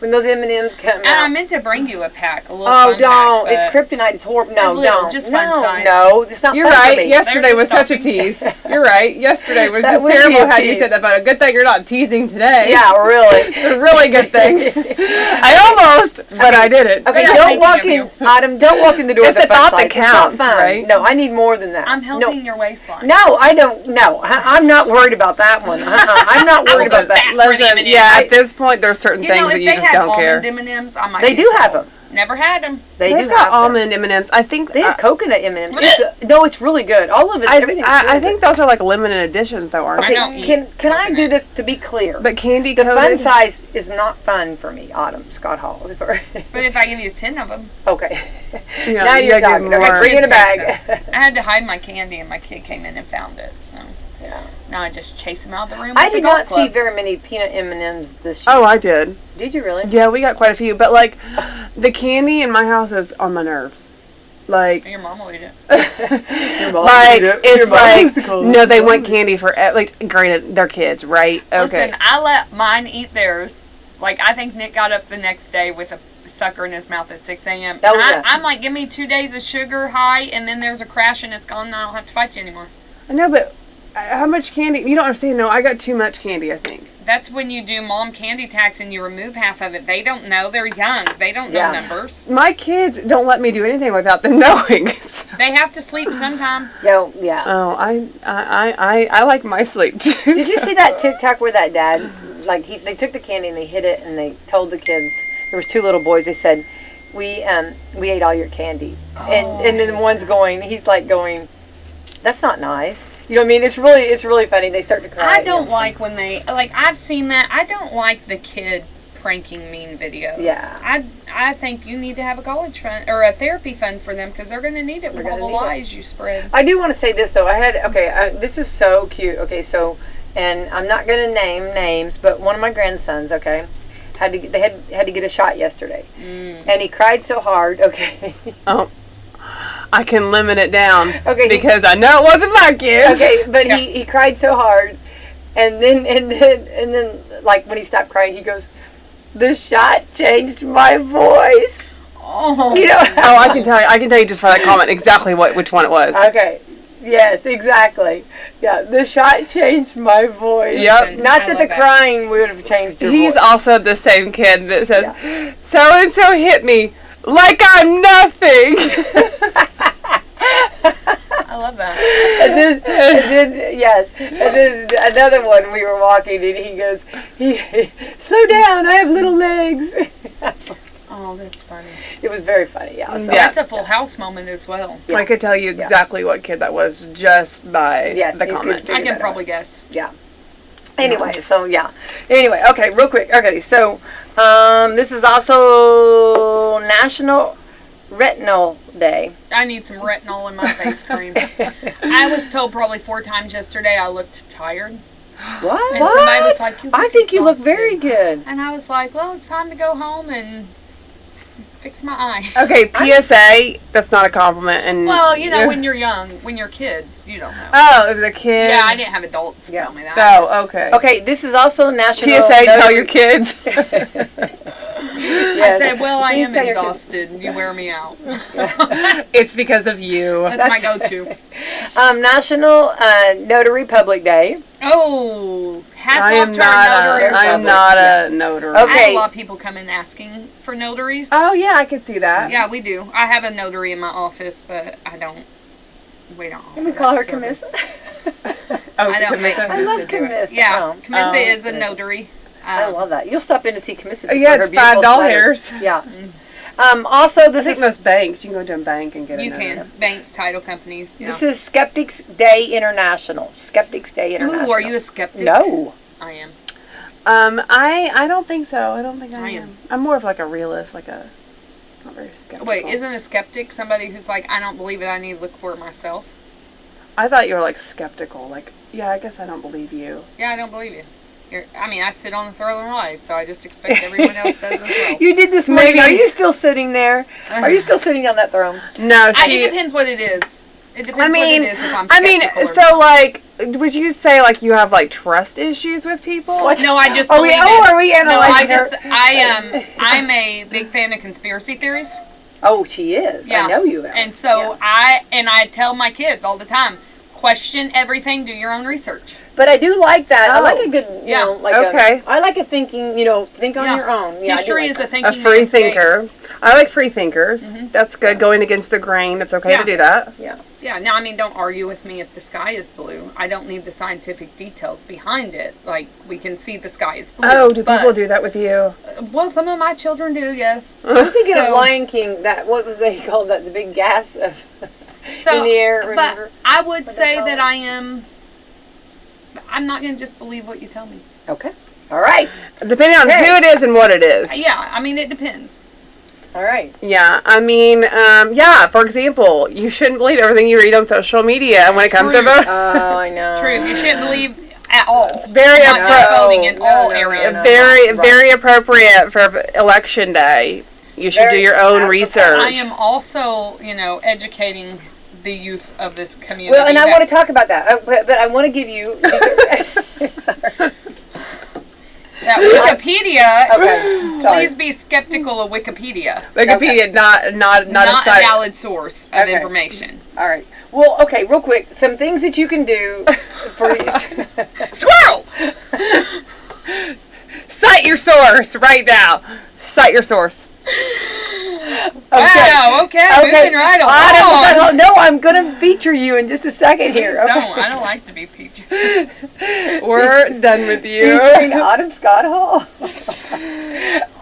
[SPEAKER 1] when those M&Ms come
[SPEAKER 3] and I
[SPEAKER 1] out.
[SPEAKER 3] meant to bring you a pack, a little
[SPEAKER 1] Oh,
[SPEAKER 3] fun
[SPEAKER 1] don't!
[SPEAKER 3] pack,
[SPEAKER 1] It's kryptonite. It's horrible. No,
[SPEAKER 3] A little,
[SPEAKER 1] don't.
[SPEAKER 3] just
[SPEAKER 1] no,
[SPEAKER 3] fun size.
[SPEAKER 1] no, it's not.
[SPEAKER 4] You're
[SPEAKER 1] fun for
[SPEAKER 4] right.
[SPEAKER 1] me.
[SPEAKER 4] Yesterday
[SPEAKER 3] There's
[SPEAKER 4] was such a
[SPEAKER 3] stuffing.
[SPEAKER 4] tease. You're right. Yesterday was
[SPEAKER 1] That
[SPEAKER 4] just
[SPEAKER 1] would be
[SPEAKER 4] terrible
[SPEAKER 1] a
[SPEAKER 4] how you
[SPEAKER 1] tease.
[SPEAKER 4] said that, but a good thing you're not teasing today.
[SPEAKER 1] Yeah, really.
[SPEAKER 4] It's a really good thing. I almost, but I didn't.
[SPEAKER 1] Okay,
[SPEAKER 3] Yeah,
[SPEAKER 1] don't
[SPEAKER 3] thinking
[SPEAKER 1] walk
[SPEAKER 3] of
[SPEAKER 1] in,
[SPEAKER 3] you.
[SPEAKER 1] Adam. Don't walk in the door
[SPEAKER 4] It's
[SPEAKER 1] with a
[SPEAKER 4] the
[SPEAKER 1] fun
[SPEAKER 4] thought that
[SPEAKER 1] size. It's not
[SPEAKER 4] counts,
[SPEAKER 1] fun.
[SPEAKER 4] right?
[SPEAKER 1] No, I need more than that.
[SPEAKER 3] I'm helping your waistline.
[SPEAKER 1] No, I don't. No, I'm not worried about that one. I'm not worried about that.
[SPEAKER 3] Listen,
[SPEAKER 4] Listen, yeah, at this point, there's certain
[SPEAKER 3] You know,
[SPEAKER 4] things that
[SPEAKER 3] if
[SPEAKER 4] you
[SPEAKER 3] they
[SPEAKER 4] just
[SPEAKER 3] had
[SPEAKER 4] don't care.
[SPEAKER 3] almond M&Ms, I might
[SPEAKER 1] They
[SPEAKER 3] be
[SPEAKER 1] do
[SPEAKER 3] in
[SPEAKER 1] have
[SPEAKER 3] trouble.
[SPEAKER 1] them.
[SPEAKER 3] Never had them.
[SPEAKER 1] They
[SPEAKER 4] They've
[SPEAKER 1] do
[SPEAKER 4] got
[SPEAKER 1] have them.
[SPEAKER 4] almond M&Ms. I think
[SPEAKER 1] They have coconut M&Ms. No, it's really good. All of it.
[SPEAKER 4] I
[SPEAKER 1] everything's really
[SPEAKER 4] think
[SPEAKER 1] good.
[SPEAKER 4] those are like limited editions, though, aren't
[SPEAKER 3] I
[SPEAKER 4] they?
[SPEAKER 3] don't
[SPEAKER 1] Okay,
[SPEAKER 3] eat
[SPEAKER 1] can I do
[SPEAKER 3] coconut.
[SPEAKER 1] this to be clear?
[SPEAKER 4] But candy
[SPEAKER 1] The fun
[SPEAKER 4] coated.
[SPEAKER 1] size is not fun for me, Autumn Scott Hall.
[SPEAKER 3] But if I give you 10 of them,
[SPEAKER 1] Okay.
[SPEAKER 4] Yeah,
[SPEAKER 1] Now
[SPEAKER 4] you
[SPEAKER 1] you're
[SPEAKER 4] gotta
[SPEAKER 1] talking.
[SPEAKER 4] give
[SPEAKER 1] Okay,
[SPEAKER 4] more.
[SPEAKER 1] bring in a
[SPEAKER 3] I
[SPEAKER 1] bag.
[SPEAKER 3] had to hide my candy, and my kid came in and found it. So
[SPEAKER 1] Yeah.
[SPEAKER 3] now I just chase him out of the room.
[SPEAKER 1] I
[SPEAKER 3] with the
[SPEAKER 1] did
[SPEAKER 3] golf
[SPEAKER 1] not see
[SPEAKER 3] club.
[SPEAKER 1] very many peanut M&Ms this year.
[SPEAKER 4] Oh, I did.
[SPEAKER 1] Did you really?
[SPEAKER 4] Yeah, we got quite a few, but like, the candy in my house is on my nerves. Like,
[SPEAKER 3] Your mom will eat it.
[SPEAKER 4] like it's like no, they want candy for like. Granted, they're kids, right? Okay.
[SPEAKER 3] Listen, I let mine eat theirs. Like, I think Nick got up the next day with a sucker in his mouth at 6 a.m.
[SPEAKER 1] That
[SPEAKER 3] And
[SPEAKER 1] was
[SPEAKER 3] I'm like, give me 2 days of sugar high, and then there's a crash, and it's gone, and I don't have to fight you anymore.
[SPEAKER 4] I know, but how much candy? You don't understand. No, I got too much candy. I think.
[SPEAKER 3] That's when you do mom candy tax and you remove half of it. They don't know. They're young. They don't know
[SPEAKER 1] Yeah.
[SPEAKER 3] numbers.
[SPEAKER 4] My kids don't let me do anything without them knowing. So-
[SPEAKER 3] They have to sleep sometime.
[SPEAKER 1] Yeah.
[SPEAKER 4] Oh, I like my sleep too.
[SPEAKER 1] Did you see that TikTok where that dad, like, they took the candy and they hid it and they told the kids, there was 2 little boys, they said, we ate all your candy. And then one's going, he's like going, that's not nice. You know what I mean? It's really funny. They start to cry.
[SPEAKER 3] I don't like when they, like, I've seen that. I don't like the kid pranking mean videos.
[SPEAKER 1] Yeah.
[SPEAKER 3] I think you need to have a college fund or a therapy fund for them because they're going to need it with all the lies you spread.
[SPEAKER 1] I do want to say this though. This is so cute. Okay, so, and I'm not going to name names, but one of my grandsons, okay, had to get a shot yesterday, and he cried so hard. Okay.
[SPEAKER 4] Oh, I can limit it down.
[SPEAKER 1] Okay.
[SPEAKER 4] Because I know it wasn't my kids.
[SPEAKER 1] Okay, but he cried so hard, and then like when he stopped crying, he goes, "The shot changed my voice."
[SPEAKER 3] Oh.
[SPEAKER 1] You know.
[SPEAKER 4] Oh, I can tell you just by that comment exactly which one it was.
[SPEAKER 1] Okay. Yes, exactly. Yeah, the shot changed my voice.
[SPEAKER 4] Yep.
[SPEAKER 1] Not
[SPEAKER 3] I
[SPEAKER 1] that
[SPEAKER 3] love
[SPEAKER 1] the
[SPEAKER 3] that.
[SPEAKER 1] crying would have changed your
[SPEAKER 4] He's
[SPEAKER 1] voice.
[SPEAKER 4] also the same kid that says,
[SPEAKER 1] Yeah.
[SPEAKER 4] "So and so hit me like I'm nothing."
[SPEAKER 3] I love that.
[SPEAKER 1] and then yes, and then another one we were walking and he goes, slow down, I have little legs.
[SPEAKER 3] Oh, that's funny.
[SPEAKER 1] It was very funny, yeah. So,
[SPEAKER 4] Yeah.
[SPEAKER 3] That's a Full House moment as well.
[SPEAKER 1] Yeah.
[SPEAKER 4] I could tell you exactly what kid that was just by
[SPEAKER 1] Yes,
[SPEAKER 4] the
[SPEAKER 1] you could
[SPEAKER 4] comment.
[SPEAKER 1] figure
[SPEAKER 3] I can
[SPEAKER 1] that
[SPEAKER 3] probably
[SPEAKER 1] out.
[SPEAKER 3] guess.
[SPEAKER 1] Yeah. Anyway, so yeah. Anyway, okay, real quick. Okay, so This is also National Retinol Day.
[SPEAKER 3] I need some retinol in my face cream. I was told probably 4 times yesterday I looked tired.
[SPEAKER 1] What?
[SPEAKER 3] And somebody was like, "You
[SPEAKER 1] I
[SPEAKER 3] look
[SPEAKER 1] think you look
[SPEAKER 3] exhausted."
[SPEAKER 1] very good.
[SPEAKER 3] And I was like, well, it's time to go home and fix my eye.
[SPEAKER 4] Okay, PSA, that's not a compliment. And
[SPEAKER 3] Well, you know, when you're young, when you're kids, you don't know.
[SPEAKER 4] Oh, it was a kid.
[SPEAKER 3] Yeah, I didn't have adults tell me that.
[SPEAKER 4] Oh, okay.
[SPEAKER 1] Okay, this is also National
[SPEAKER 4] PSA, tell your kids.
[SPEAKER 3] I said, well, I
[SPEAKER 1] Please
[SPEAKER 3] am
[SPEAKER 1] tell your kids.
[SPEAKER 3] exhausted. You wear me out.
[SPEAKER 4] It's because of you.
[SPEAKER 3] That's my go-to.
[SPEAKER 1] National Notary Public Day.
[SPEAKER 3] Oh, hats
[SPEAKER 4] I
[SPEAKER 3] off
[SPEAKER 4] am
[SPEAKER 3] to our notary.
[SPEAKER 4] I'm not a notary.
[SPEAKER 3] I
[SPEAKER 1] Okay.
[SPEAKER 3] have a lot of people come in asking for notaries.
[SPEAKER 4] Oh, yeah, I could see that.
[SPEAKER 3] Yeah, we do. I have a notary in my office, but I don't. We don't.
[SPEAKER 1] Can we
[SPEAKER 3] offer
[SPEAKER 1] call
[SPEAKER 3] that
[SPEAKER 1] her
[SPEAKER 3] service.
[SPEAKER 4] Oh,
[SPEAKER 3] I don't make
[SPEAKER 4] Camissa?
[SPEAKER 1] I love
[SPEAKER 3] Camissa do it.
[SPEAKER 1] Camissa.
[SPEAKER 3] Yeah,
[SPEAKER 1] Oh.
[SPEAKER 3] Camissa
[SPEAKER 1] Oh,
[SPEAKER 3] is a
[SPEAKER 1] good.
[SPEAKER 3] notary.
[SPEAKER 1] I love that. You'll stop in to see Camissa. Just
[SPEAKER 4] Yeah,
[SPEAKER 1] for her
[SPEAKER 4] it's
[SPEAKER 1] beautiful
[SPEAKER 4] $5
[SPEAKER 1] sweater.
[SPEAKER 4] hairs.
[SPEAKER 1] Yeah. Also,
[SPEAKER 4] I
[SPEAKER 1] this
[SPEAKER 4] think
[SPEAKER 1] is
[SPEAKER 4] most banks, you can go to a bank and get a
[SPEAKER 3] You
[SPEAKER 4] notary.
[SPEAKER 3] can. Banks, title companies. Yeah.
[SPEAKER 1] this is Skeptics Day International. Skeptics Day International.
[SPEAKER 3] Ooh, are you a skeptic?
[SPEAKER 1] No.
[SPEAKER 3] I am.
[SPEAKER 4] I don't think so. I don't think I
[SPEAKER 3] I
[SPEAKER 4] am.
[SPEAKER 3] am.
[SPEAKER 4] I'm more of like a realist, not very skeptical.
[SPEAKER 3] Wait, isn't a skeptic somebody who's like, I don't believe it, I need to look for it myself?
[SPEAKER 4] I thought you were like skeptical. Like, yeah, I guess I don't believe you.
[SPEAKER 3] Yeah, I don't believe you. I sit on the throne of lies, so I just expect everyone else does as well.
[SPEAKER 1] You did this morning.
[SPEAKER 4] Maybe-
[SPEAKER 1] Are you still sitting there? Are you still sitting on that throne?
[SPEAKER 4] No,
[SPEAKER 3] It depends what it is. It depends
[SPEAKER 4] I mean,
[SPEAKER 3] what it is if I'm
[SPEAKER 4] I mean,
[SPEAKER 3] skeptical or
[SPEAKER 4] so
[SPEAKER 3] not.
[SPEAKER 4] like, would you say like you have like trust issues with people?
[SPEAKER 1] What?
[SPEAKER 3] No, I just
[SPEAKER 1] Are we?
[SPEAKER 3] believe
[SPEAKER 1] Oh,
[SPEAKER 3] it.
[SPEAKER 1] are we
[SPEAKER 3] No, I
[SPEAKER 1] analyzing her?
[SPEAKER 3] just, I'm a big fan of conspiracy theories.
[SPEAKER 1] Oh, she is.
[SPEAKER 3] Yeah.
[SPEAKER 1] I know you are.
[SPEAKER 3] And so
[SPEAKER 1] Yeah.
[SPEAKER 3] I tell my kids all the time, question everything, do your own research.
[SPEAKER 1] But I do like that. I
[SPEAKER 4] Oh.
[SPEAKER 1] like a good, you
[SPEAKER 3] Yeah.
[SPEAKER 1] know, like
[SPEAKER 4] Okay.
[SPEAKER 1] I like a thinking, think on
[SPEAKER 3] Yeah.
[SPEAKER 1] your own. Yeah,
[SPEAKER 3] History
[SPEAKER 1] I do
[SPEAKER 3] is
[SPEAKER 1] like
[SPEAKER 3] a
[SPEAKER 1] that.
[SPEAKER 3] thinking
[SPEAKER 4] A free
[SPEAKER 3] man's game.
[SPEAKER 4] thinker. I like free thinkers.
[SPEAKER 3] Mhm.
[SPEAKER 4] That's good. Going against the grain. It's okay
[SPEAKER 3] Yeah.
[SPEAKER 4] to do that.
[SPEAKER 3] Yeah, now, I mean, don't argue with me if the sky is blue. I don't need the scientific details behind it. Like, we can see the sky is blue.
[SPEAKER 4] Oh, do
[SPEAKER 3] but-
[SPEAKER 4] people do that with you?
[SPEAKER 3] Well, some of my children do, yes.
[SPEAKER 1] I'm thinking of
[SPEAKER 3] So-
[SPEAKER 1] Lion King. That what was they called that? The big gas of
[SPEAKER 3] So,
[SPEAKER 1] in the air. Remember?
[SPEAKER 3] But I would
[SPEAKER 1] What they
[SPEAKER 3] say
[SPEAKER 1] call
[SPEAKER 3] that
[SPEAKER 1] it?
[SPEAKER 3] I'm not going to just believe what you tell me.
[SPEAKER 1] Okay. All right.
[SPEAKER 4] Depending on
[SPEAKER 1] Okay.
[SPEAKER 4] who it is and what it is.
[SPEAKER 3] Yeah, I mean, it depends.
[SPEAKER 1] All right.
[SPEAKER 4] Yeah, I mean, yeah, for example, you shouldn't believe everything you read on social media when it comes to
[SPEAKER 3] True.
[SPEAKER 4] voting.
[SPEAKER 1] Oh, I know.
[SPEAKER 3] Truth, you shouldn't believe at all.
[SPEAKER 4] Very
[SPEAKER 3] Not just
[SPEAKER 4] appro-
[SPEAKER 3] voting in
[SPEAKER 1] No,
[SPEAKER 3] all
[SPEAKER 1] no, no,
[SPEAKER 3] areas.
[SPEAKER 1] no.
[SPEAKER 4] very,
[SPEAKER 1] Right.
[SPEAKER 4] very appropriate for election day. You should
[SPEAKER 1] Very
[SPEAKER 4] do your own
[SPEAKER 1] apropos.
[SPEAKER 4] research.
[SPEAKER 3] I am also, educating the youth of this community.
[SPEAKER 1] Well, and I
[SPEAKER 3] that-
[SPEAKER 1] want to talk about that, but I want to give you. Sorry.
[SPEAKER 3] that Wikipedia.
[SPEAKER 1] Okay. Sorry.
[SPEAKER 3] Please be skeptical of Wikipedia.
[SPEAKER 4] Wikipedia, not
[SPEAKER 3] Not
[SPEAKER 4] a
[SPEAKER 3] a
[SPEAKER 4] site.
[SPEAKER 3] valid source of
[SPEAKER 1] Okay.
[SPEAKER 3] information.
[SPEAKER 1] All right. Well, okay. Real quick, some things that you can do for.
[SPEAKER 3] Squirrel!
[SPEAKER 4] Cite your source right now. Cite your source.
[SPEAKER 3] Wow, okay, moving right along.
[SPEAKER 1] No, I'm gonna feature you in just a second here.
[SPEAKER 3] Please
[SPEAKER 1] Okay.
[SPEAKER 3] don't. I don't like to be featured.
[SPEAKER 4] We're done with you.
[SPEAKER 1] Featuring Autumn Scott Hall.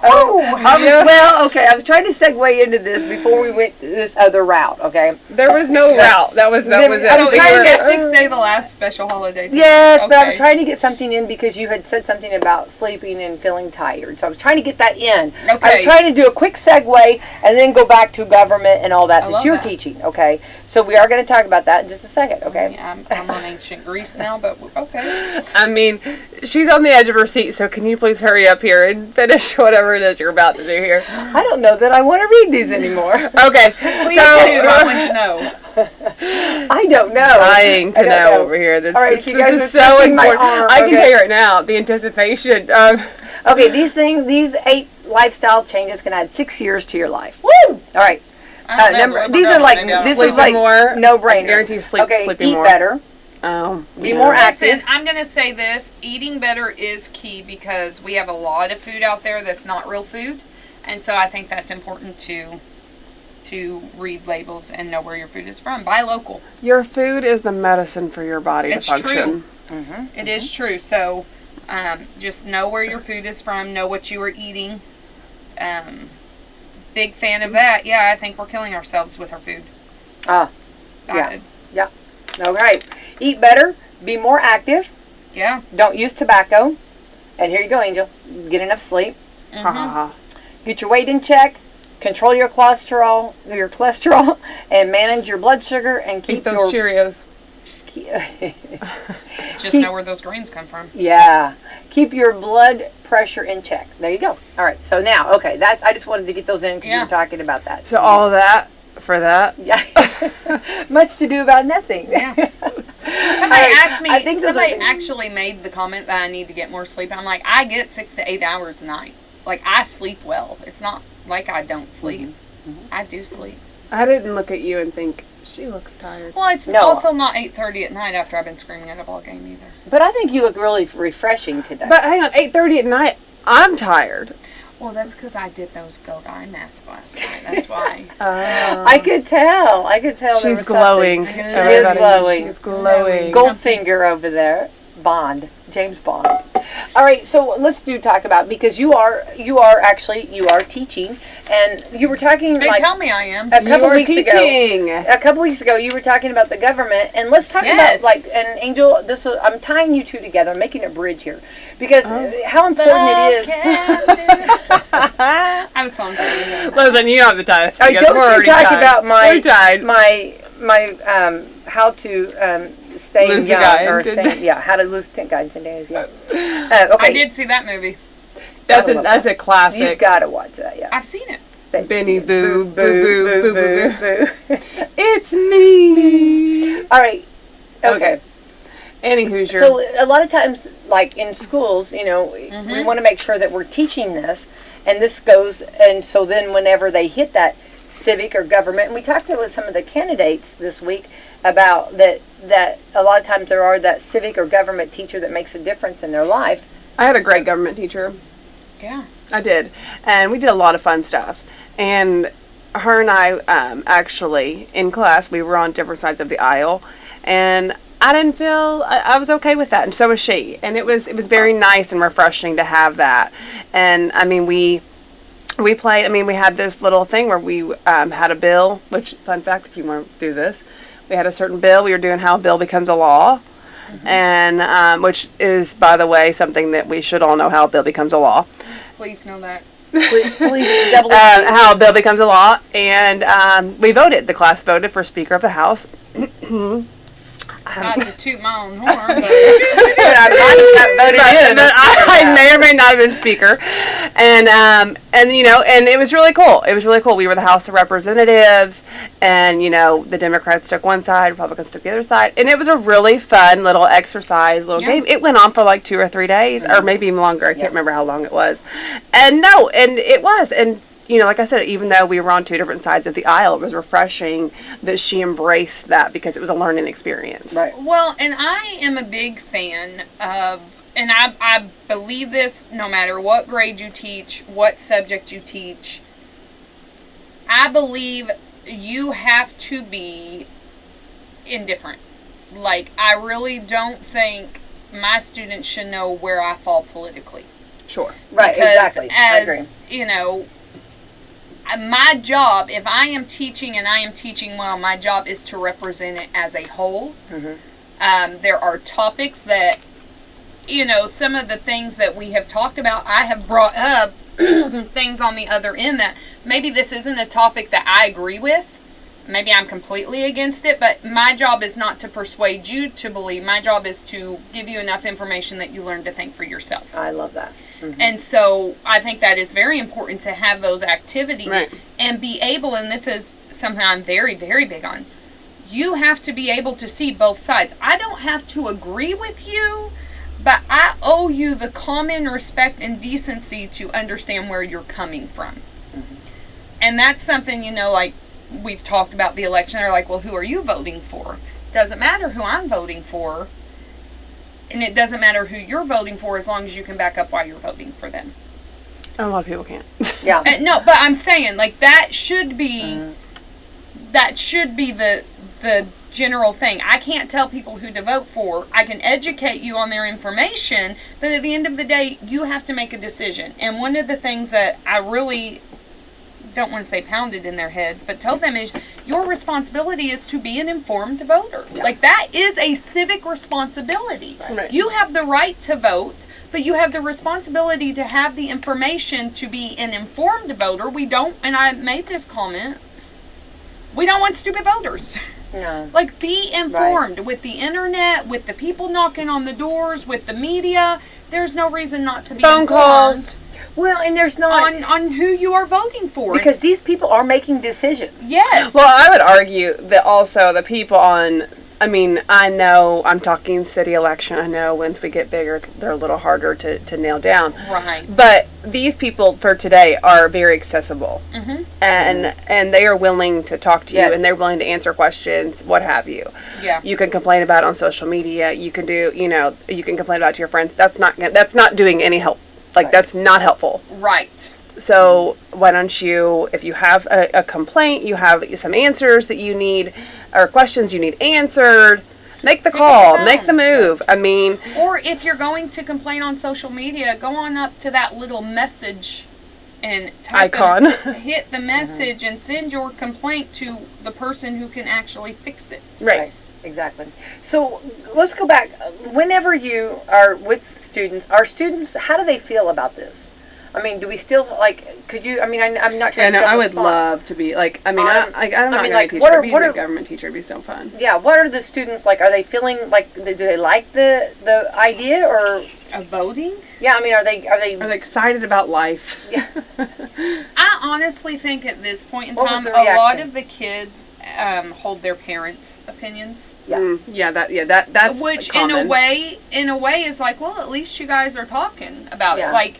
[SPEAKER 1] Well, okay. I was trying to segue into this before we went to this other route. Okay.
[SPEAKER 4] There was no route. That was it.
[SPEAKER 1] I was
[SPEAKER 3] So
[SPEAKER 1] trying
[SPEAKER 3] you
[SPEAKER 1] to
[SPEAKER 3] were
[SPEAKER 1] get-
[SPEAKER 3] at 6 Day the last special holiday.
[SPEAKER 1] Yes, but I
[SPEAKER 3] Okay.
[SPEAKER 1] was trying to get something in because you had said something about sleeping and feeling tired. So I was trying to get that in. I
[SPEAKER 3] Okay.
[SPEAKER 1] was trying to do a quick segue and then go back to government and all that
[SPEAKER 3] I
[SPEAKER 1] that
[SPEAKER 3] love
[SPEAKER 1] you're
[SPEAKER 3] that.
[SPEAKER 1] teaching. Okay. So we are going to talk about that in just a second. Okay.
[SPEAKER 3] Yeah, I'm on ancient Greece now, but okay.
[SPEAKER 4] I mean, she's on the edge of her seat, so can you please hurry up here and finish whatever it is you're about to do here?
[SPEAKER 1] I don't know that I want to read these anymore.
[SPEAKER 4] Okay,
[SPEAKER 3] Please do. I want to know.
[SPEAKER 1] I don't know.
[SPEAKER 4] Dying to
[SPEAKER 1] I don't
[SPEAKER 4] know over here. This,
[SPEAKER 1] All right,
[SPEAKER 4] this,
[SPEAKER 1] if you guys
[SPEAKER 4] this is
[SPEAKER 1] are
[SPEAKER 4] so
[SPEAKER 1] twisting my
[SPEAKER 4] important.
[SPEAKER 1] arm,
[SPEAKER 4] I can
[SPEAKER 1] okay.
[SPEAKER 4] tell you right now, the anticipation.
[SPEAKER 1] Okay, these 8 lifestyle changes can add 6 years to your life. Woo! All right.
[SPEAKER 3] I don't know where we're
[SPEAKER 1] These are
[SPEAKER 3] going.
[SPEAKER 1] like
[SPEAKER 3] Maybe I'll-
[SPEAKER 1] this is
[SPEAKER 4] Sleeping
[SPEAKER 1] like
[SPEAKER 4] more.
[SPEAKER 1] no
[SPEAKER 4] I
[SPEAKER 1] brainer.
[SPEAKER 4] guarantee you
[SPEAKER 1] Okay,
[SPEAKER 4] sleeping
[SPEAKER 1] eat
[SPEAKER 4] more.
[SPEAKER 1] better.
[SPEAKER 4] Be
[SPEAKER 1] more active.
[SPEAKER 3] Listen, I'm going to say this. Eating better is key because we have a lot of food out there that's not real food. And so I think that's important to read labels and know where your food is from. Buy local.
[SPEAKER 4] Your food is the medicine for your body
[SPEAKER 3] It's
[SPEAKER 4] to function.
[SPEAKER 1] Mm-hmm.
[SPEAKER 3] It is true. So just know where your food is from. Know what you are eating. Big fan of that. Yeah, I think we're killing ourselves with our food.
[SPEAKER 1] Yeah. All right. Eat better. Be more active.
[SPEAKER 3] Yeah.
[SPEAKER 1] Don't use tobacco. And here you go, Angel. Get enough sleep.
[SPEAKER 4] Ha ha ha.
[SPEAKER 1] Get your weight in check, control your cholesterol, and manage your blood sugar, and keep
[SPEAKER 4] Eat those Cheerios.
[SPEAKER 3] Just know where those grains come from.
[SPEAKER 1] Yeah. Keep your blood pressure in check. There you go. All right. So now, okay, I just wanted to get those in because you were talking about that.
[SPEAKER 4] So all of that for that?
[SPEAKER 1] Yeah. Much to do about nothing.
[SPEAKER 3] Yeah. Somebody asked me,
[SPEAKER 1] I think
[SPEAKER 3] somebody actually made the comment that I need to get more sleep. I'm like, I get 6 to 8 hours a night. Like, I sleep well. It's not like I don't sleep. I do sleep.
[SPEAKER 4] I didn't look at you and think, she looks tired.
[SPEAKER 3] Well, it's also not 8:30 at night after I've been screaming at a ball game either.
[SPEAKER 1] But I think you look really refreshing today.
[SPEAKER 4] But hang on, 8:30 at night, I'm tired.
[SPEAKER 3] Well, that's because I did those gold eye masks last night. That's why.
[SPEAKER 1] I could tell.
[SPEAKER 4] She's glowing.
[SPEAKER 1] She is glowing.
[SPEAKER 4] She's glowing.
[SPEAKER 1] Goldfinger over there. Bond. James Bond. All right, so let's talk about, because you are teaching, and you were talking
[SPEAKER 3] They
[SPEAKER 1] like
[SPEAKER 3] tell me I am.
[SPEAKER 1] a couple weeks
[SPEAKER 4] teaching.
[SPEAKER 1] ago. A couple weeks ago, you were talking about the government, and let's talk about and Angel. I'm tying you two together, I'm making a bridge here, because how important it is.
[SPEAKER 3] I'm so sorry.
[SPEAKER 4] Listen, you don't have to tie us
[SPEAKER 1] Don't
[SPEAKER 4] together.
[SPEAKER 1] you talk about
[SPEAKER 4] We're tied.
[SPEAKER 1] my how to stay
[SPEAKER 4] Lose the
[SPEAKER 1] young,
[SPEAKER 4] guy
[SPEAKER 1] or
[SPEAKER 4] in 10
[SPEAKER 1] stay, how to lose 10 guy in 10 days. Yeah.
[SPEAKER 3] I
[SPEAKER 1] Okay.
[SPEAKER 3] did see that movie.
[SPEAKER 4] That's a classic.
[SPEAKER 1] You've got to watch that. Yeah.
[SPEAKER 3] I've seen it.
[SPEAKER 4] Benny Boo, boo, boo, boo, boo. It's me.
[SPEAKER 1] All right. Okay.
[SPEAKER 4] Annie Hoosier.
[SPEAKER 1] So a lot of times, like in schools, we want to make sure that we're teaching this, and this goes, and so then whenever they hit that civic or government, and we talked with some of the candidates this week about that a lot of times there are that civic or government teacher that makes a difference in their life.
[SPEAKER 4] I had a great government teacher.
[SPEAKER 3] Yeah.
[SPEAKER 4] I did. And we did a lot of fun stuff. And her and I, actually, in class, we were on different sides of the aisle. And I didn't feel, I was okay with that. And so was she. And it was very nice and refreshing to have that. And, I mean, we played, we had this little thing where we had a bill, which, fun fact, if you want to do this, we had a certain bill. We were doing how a bill becomes a law. And which is, by the way, something that we should all know, how a bill becomes a law.
[SPEAKER 3] Please know that.
[SPEAKER 1] Please double
[SPEAKER 4] how a bill becomes a law. And we voted. The class voted for Speaker of the House.
[SPEAKER 3] Not to toot my own horn, but
[SPEAKER 4] I may or may not have been speaker, and and it was really cool. It was really cool. We were the House of Representatives, and the Democrats took one side, Republicans took the other side, and it was a really fun little exercise, game. It went on for like 2 or 3 days, or maybe even longer. I can't remember how long it was, and it was. Like I said, even though we were on 2 different sides of the aisle, it was refreshing that she embraced that, because it was a learning experience.
[SPEAKER 1] Right.
[SPEAKER 3] Well, and I am a big fan of, and I believe this no matter what grade you teach, what subject you teach, I believe you have to be indifferent. Like, I really don't think my students should know where I fall politically.
[SPEAKER 4] Sure.
[SPEAKER 1] Right,
[SPEAKER 3] because
[SPEAKER 1] exactly. I agree.
[SPEAKER 3] My job, if I am teaching and I am teaching well, my job is to represent it as a whole. There are topics that, some of the things that we have talked about, I have brought up things on the other end that maybe this isn't a topic that I agree with. Maybe I'm completely against it, but my job is not to persuade you to believe. My job is to give you enough information that you learn to think for yourself.
[SPEAKER 1] I love that.
[SPEAKER 3] And so I think that is very important to have those activities and be able, and this is something I'm very, very big on, you have to be able to see both sides. I don't have to agree with you, but I owe you the common respect and decency to understand where you're coming from. And that's something, like we've talked about the election. They're like, well, who are you voting for? Doesn't matter who I'm voting for. And it doesn't matter who you're voting for as long as you can back up why you're voting for them.
[SPEAKER 4] A lot of people can't.
[SPEAKER 1] Yeah.
[SPEAKER 3] No, but I'm saying, like, that should be the general thing. I can't tell people who to vote for. I can educate you on their information, but at the end of the day, you have to make a decision. And one of the things that I really don't want to say pounded in their heads, but tell them is your responsibility is to be an informed voter. Like, that is a civic responsibility.
[SPEAKER 4] Right.
[SPEAKER 3] You have the right to vote, But you have the responsibility to have the information to be an informed voter. We don't, and I made this comment, we don't want stupid voters.
[SPEAKER 1] No.
[SPEAKER 3] Like, be informed. With the internet, with the people knocking on the doors, with the media, there's no reason not to be
[SPEAKER 4] Phone
[SPEAKER 3] informed
[SPEAKER 4] calls.
[SPEAKER 1] Well, and there's not
[SPEAKER 3] on who you are voting for.
[SPEAKER 1] because these people are making decisions.
[SPEAKER 3] Yes.
[SPEAKER 4] Well, I would argue that also the people on, I mean, I know I'm talking city election. I know once we get bigger, they're a little harder to nail down.
[SPEAKER 3] Right.
[SPEAKER 4] But these people for today are very accessible,
[SPEAKER 3] Mm-hmm.
[SPEAKER 4] and they are willing to talk to you,
[SPEAKER 1] Yes.
[SPEAKER 4] and they're willing to answer questions, what have you.
[SPEAKER 3] Yeah.
[SPEAKER 4] You can complain about it on social media. You can do, you can complain about it to your friends. That's not doing any help. Like,
[SPEAKER 1] Right.
[SPEAKER 4] that's not helpful.
[SPEAKER 3] Right.
[SPEAKER 4] So why don't you, if you have a complaint, you have some answers that you need, or questions you need answered, make the call, make the move. I mean,
[SPEAKER 3] Or if you're going to complain on social media, go on up to that little message and type
[SPEAKER 4] icon.
[SPEAKER 3] hit the message and send your complaint to the person who can actually fix it.
[SPEAKER 4] Right.
[SPEAKER 1] Exactly. So let's go back. Whenever you are with students, how do they feel about this? I mean, do we still, like, could you, I mean, I'm not trying
[SPEAKER 4] Yeah,
[SPEAKER 1] to
[SPEAKER 4] no, I would
[SPEAKER 1] respond.
[SPEAKER 4] love to be, like, I mean,
[SPEAKER 1] I'm
[SPEAKER 4] I'm not
[SPEAKER 1] mean,
[SPEAKER 4] going
[SPEAKER 1] like,
[SPEAKER 4] to teach,
[SPEAKER 1] what
[SPEAKER 4] but
[SPEAKER 1] are-
[SPEAKER 4] being
[SPEAKER 1] what
[SPEAKER 4] a
[SPEAKER 1] are-
[SPEAKER 4] government teacher would be so fun.
[SPEAKER 1] Yeah, what are the students like? Are they feeling like, do they like the idea, or,
[SPEAKER 3] Of voting?
[SPEAKER 1] yeah, I mean, are they,
[SPEAKER 4] I'm excited about life.
[SPEAKER 1] Yeah.
[SPEAKER 3] I honestly think at this point in
[SPEAKER 1] What was
[SPEAKER 3] time,
[SPEAKER 1] the
[SPEAKER 3] a lot
[SPEAKER 1] reaction?
[SPEAKER 3] of the kids hold their parents' opinions.
[SPEAKER 1] Yeah.
[SPEAKER 4] That's
[SPEAKER 3] Which
[SPEAKER 4] common.
[SPEAKER 3] in a way is like, well, at least you guys are talking about
[SPEAKER 1] Yeah.
[SPEAKER 3] it. Like,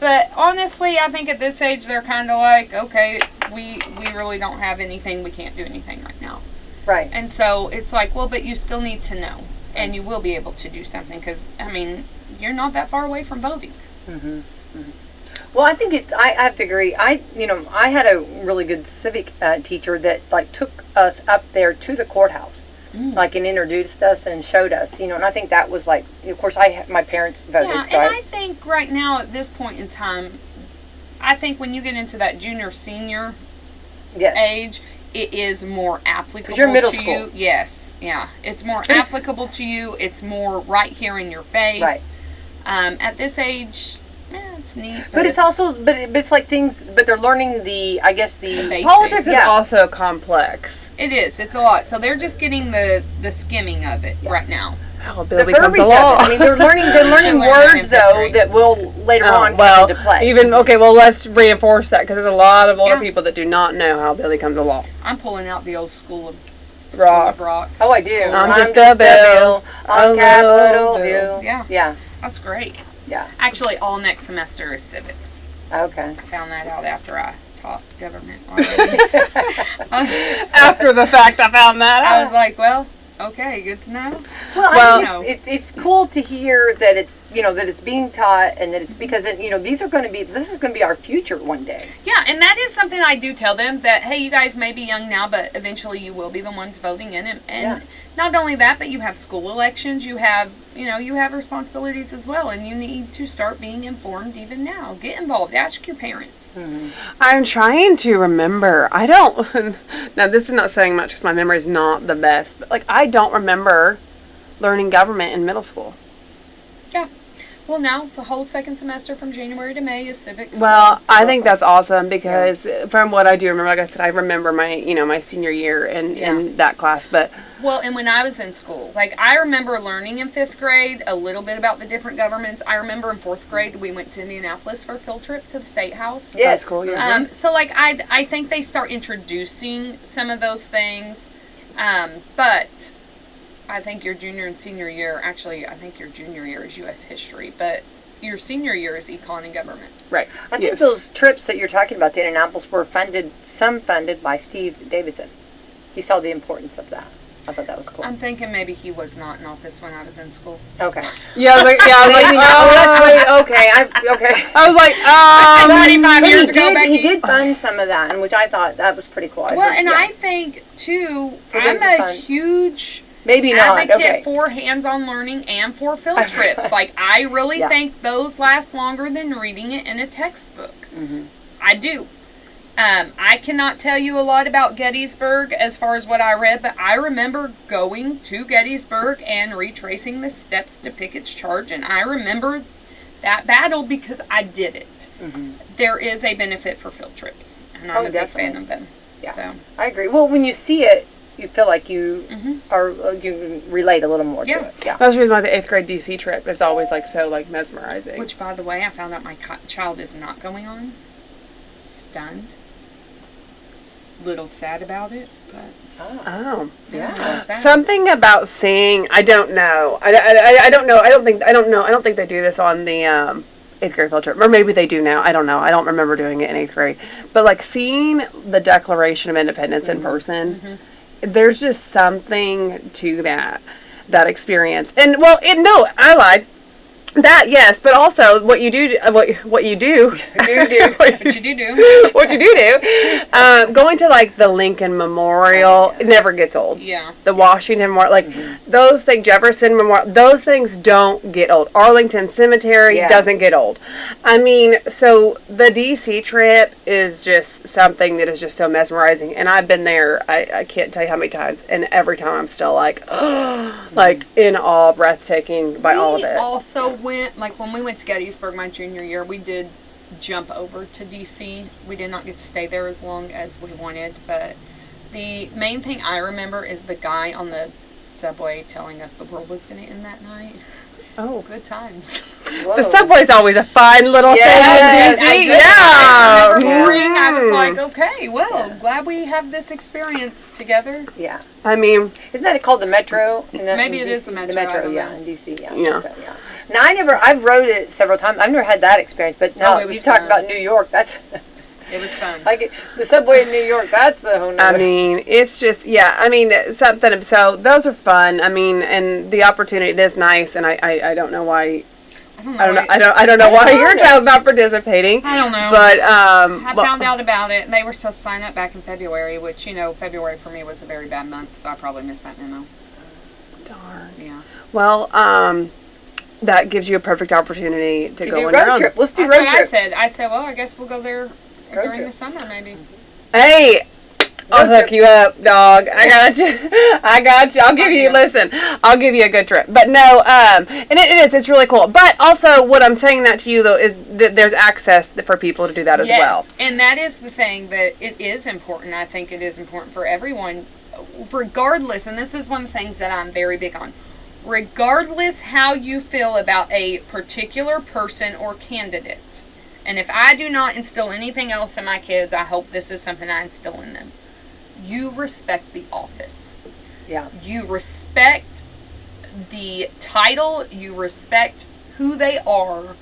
[SPEAKER 3] but honestly, I think at this age they're kind of like, okay, we really don't have anything, we can't do anything right now.
[SPEAKER 1] Right.
[SPEAKER 3] And so it's like, well, but you still need to know, and you will be able to do something because, I mean, you're not that far away from voting.
[SPEAKER 1] Mm-hmm. Well, I think I have to agree. I had a really good civic teacher that, like, took us up there to the courthouse, like, and introduced us and showed us, and I think that was, like, of course, my parents voted,
[SPEAKER 3] Yeah,
[SPEAKER 1] so
[SPEAKER 3] and I think right now at this point in time, I think when you get into that junior senior
[SPEAKER 1] yes.
[SPEAKER 3] age, it is more applicable
[SPEAKER 1] 'Cause you're middle
[SPEAKER 3] to
[SPEAKER 1] school.
[SPEAKER 3] you. Yes, yeah, it's more
[SPEAKER 4] It's-
[SPEAKER 3] applicable to you. It's more right here in your face.
[SPEAKER 1] Right.
[SPEAKER 3] At this age, it's neat.
[SPEAKER 1] But it's also, but it's like things, but they're learning the
[SPEAKER 3] basics.
[SPEAKER 4] Politics is
[SPEAKER 1] Yeah.
[SPEAKER 4] also complex.
[SPEAKER 3] It is. It's a lot. So they're just getting the skimming of it right now.
[SPEAKER 4] Oh,
[SPEAKER 1] the
[SPEAKER 4] Bill becomes
[SPEAKER 1] verbiage
[SPEAKER 4] a
[SPEAKER 1] of
[SPEAKER 4] law.
[SPEAKER 1] it. I mean, they're learning
[SPEAKER 3] They're learning
[SPEAKER 1] words
[SPEAKER 3] in fifth
[SPEAKER 1] though
[SPEAKER 3] grade.
[SPEAKER 1] that will later on
[SPEAKER 4] well,
[SPEAKER 1] come into play.
[SPEAKER 4] well, let's reinforce that because there's a lot of older
[SPEAKER 3] Yeah.
[SPEAKER 4] people that do not know how Bill becomes a law.
[SPEAKER 3] I'm pulling out the old school of
[SPEAKER 4] Rock.
[SPEAKER 3] rock.
[SPEAKER 1] Oh, I do.
[SPEAKER 4] I'm just a bill
[SPEAKER 1] on
[SPEAKER 4] a
[SPEAKER 1] Capitol
[SPEAKER 4] little
[SPEAKER 1] Hill.
[SPEAKER 3] Yeah.
[SPEAKER 1] Yeah.
[SPEAKER 3] That's great.
[SPEAKER 1] Yeah.
[SPEAKER 3] Actually, all next semester is civics.
[SPEAKER 1] Okay.
[SPEAKER 3] I found that out after I taught government already.
[SPEAKER 4] After the fact, I found that
[SPEAKER 3] I was
[SPEAKER 4] out.
[SPEAKER 3] like, well, okay, good to know.
[SPEAKER 1] Well,
[SPEAKER 4] Well-
[SPEAKER 1] I think it's cool to hear that it's that it's being taught and that it's because this is going to be our future one day.
[SPEAKER 3] Yeah, and that is something I do tell them that, hey, you guys may be young now, but eventually you will be the ones voting in it. And not only that, but you have school elections, you have responsibilities as well, and you need to start being informed even now. Get involved. Ask your parents.
[SPEAKER 1] Mm-hmm.
[SPEAKER 4] I'm trying to remember. I don't. Now, this is not saying much because my memory is not the best, but, like, I don't remember learning government in middle school.
[SPEAKER 3] Well, now the whole second semester from January to May is civics.
[SPEAKER 4] Well, I think that's awesome because from what I do remember, like I said, I remember my senior year in that class, but
[SPEAKER 3] Well, and when I was in school, like, I remember learning in 5th grade a little bit about the different governments. I remember in 4th grade we went to Indianapolis for a field trip to the State House.
[SPEAKER 1] Yes.
[SPEAKER 4] that's cool. Yeah.
[SPEAKER 3] So, like, I think they start introducing some of those things, but I think your junior and senior year, actually, I think your junior year is U.S. history, but your senior year is econ and government.
[SPEAKER 4] Right.
[SPEAKER 1] I think
[SPEAKER 4] Yes.
[SPEAKER 1] those trips that you're talking about to Indianapolis were funded by Steve Davidson. He saw the importance of that. I thought that was cool.
[SPEAKER 3] I'm thinking maybe he was not in office when I was in school.
[SPEAKER 1] Okay.
[SPEAKER 4] Yeah, I was like,
[SPEAKER 1] Maybe not. Oh, that's right. Okay. Okay.
[SPEAKER 4] I was like,
[SPEAKER 3] 95
[SPEAKER 1] But
[SPEAKER 3] years ago, Becky.
[SPEAKER 1] he did fund some of that, and which I thought that was pretty cool.
[SPEAKER 3] Well, and I think, too,
[SPEAKER 1] For them
[SPEAKER 3] I'm
[SPEAKER 1] to
[SPEAKER 3] a
[SPEAKER 1] fund.
[SPEAKER 3] huge
[SPEAKER 1] maybe not.
[SPEAKER 3] advocate
[SPEAKER 1] Okay.
[SPEAKER 3] for hands-on learning and for field trips. Like, I really
[SPEAKER 1] Yeah.
[SPEAKER 3] think those last longer than reading it in a textbook.
[SPEAKER 1] Mm-hmm.
[SPEAKER 3] I do. I cannot tell you a lot about Gettysburg as far as what I read, but I remember going to Gettysburg and retracing the steps to Pickett's charge, and I remember that battle because I did it.
[SPEAKER 1] Mm-hmm.
[SPEAKER 3] There is a benefit for field trips, and I'm a big fan of them.
[SPEAKER 1] Yeah,
[SPEAKER 3] so.
[SPEAKER 1] I agree. Well, when you see it, you feel like you
[SPEAKER 3] Mm-hmm.
[SPEAKER 1] you relate a little more to it. Yeah.
[SPEAKER 4] That's the reason why the 8th grade DC trip is always like so like mesmerizing.
[SPEAKER 3] Which, by the way, I found out my child is not going on. Stunned. Little sad about it, but
[SPEAKER 4] Oh.
[SPEAKER 1] Yeah.
[SPEAKER 3] sad.
[SPEAKER 4] Something about seeing, I don't know. I don't know. I don't think they do this on the 8th grade field trip. Or maybe they do now. I don't know. I don't remember doing it in 8th grade. But like seeing the Declaration of Independence in person, there's just something to that experience. And well, I lied. That, yes, but also what you do, what you do, going to like the Lincoln Memorial, it never gets old.
[SPEAKER 3] Yeah.
[SPEAKER 4] The Washington Memorial, like those things, Jefferson Memorial, those things don't get old. Arlington Cemetery doesn't get old. I mean, so the DC trip is just something that is just so mesmerizing, and I've been there, I can't tell you how many times, and every time I'm still like, like in awe, breathtaking by all of it.
[SPEAKER 3] We also went, like when we went to Gettysburg my junior year, we did jump over to DC. We did not get to stay there as long as we wanted, but the main thing I remember is the guy on the subway telling us the world was going to end that night.
[SPEAKER 4] Oh,
[SPEAKER 3] good times.
[SPEAKER 1] Whoa.
[SPEAKER 4] The subway's always a fine little thing in DC.
[SPEAKER 3] I remember
[SPEAKER 4] Yeah.
[SPEAKER 3] boarding, I was like, okay, well, glad we have this experience together.
[SPEAKER 1] Yeah.
[SPEAKER 4] I mean,
[SPEAKER 1] Isn't that called the Metro?
[SPEAKER 3] Maybe it is the Metro,
[SPEAKER 1] The Metro,
[SPEAKER 3] I don't
[SPEAKER 1] yeah,
[SPEAKER 3] know.
[SPEAKER 1] in DC, yeah.
[SPEAKER 4] Yeah.
[SPEAKER 1] So, yeah. Now, I've rode it several times. I've never had that experience, but no,
[SPEAKER 3] it was
[SPEAKER 1] you talk
[SPEAKER 3] fun.
[SPEAKER 1] about New York, that's,
[SPEAKER 3] It was fun.
[SPEAKER 1] like, the subway in New York, that's a whole
[SPEAKER 4] I
[SPEAKER 1] nother.
[SPEAKER 4] mean, it's just, I mean, something, so those are fun. I mean, and the opportunity, it is nice, and I don't know why, I don't know why your child's not participating.
[SPEAKER 3] I don't know.
[SPEAKER 4] But,
[SPEAKER 3] I found out about it, and they were supposed to sign up back in February, which, February for me was a very bad month, so I probably missed that memo.
[SPEAKER 4] Darn.
[SPEAKER 3] Yeah.
[SPEAKER 4] Well, that gives you a perfect opportunity to go
[SPEAKER 1] do
[SPEAKER 4] on your
[SPEAKER 1] road
[SPEAKER 4] own.
[SPEAKER 1] trip. Let's do
[SPEAKER 3] That's
[SPEAKER 1] road
[SPEAKER 3] what
[SPEAKER 1] trip.
[SPEAKER 3] I said, well, I guess we'll go there
[SPEAKER 1] Road
[SPEAKER 3] during
[SPEAKER 1] trip.
[SPEAKER 3] the summer, maybe.
[SPEAKER 4] Hey, I'll
[SPEAKER 1] Road
[SPEAKER 4] hook
[SPEAKER 1] trip.
[SPEAKER 4] you up, dog. I got you. I got you. I'll give you, listen, I'll give you a good trip. But no, and it's really cool. But also, what I'm saying that to you, though, is that there's access for people to do that as well.
[SPEAKER 3] And that is the thing, that it is important. I think it is important for everyone, regardless, and this is one of the things that I'm very big on, regardless how you feel about a particular person or candidate. And if I do not instill anything else in my kids, I hope this is something I instill in them. You respect the office.
[SPEAKER 1] Yeah.
[SPEAKER 3] You respect the title. You respect who they are,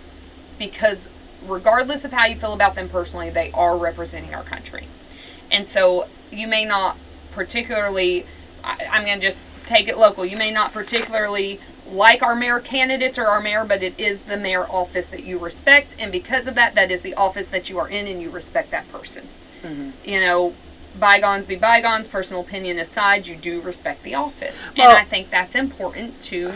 [SPEAKER 3] because regardless of how you feel about them personally, they are representing our country. And so you may not particularly, I'm going to just take it local, you may not particularly like our mayor candidates or our mayor, but it is the mayor office that you respect, and because of that, that is the office that you are in, and you respect that person.
[SPEAKER 1] Mm-hmm.
[SPEAKER 3] Bygones be bygones, personal opinion aside, you do respect the office.
[SPEAKER 4] Well,
[SPEAKER 3] and I think that's important to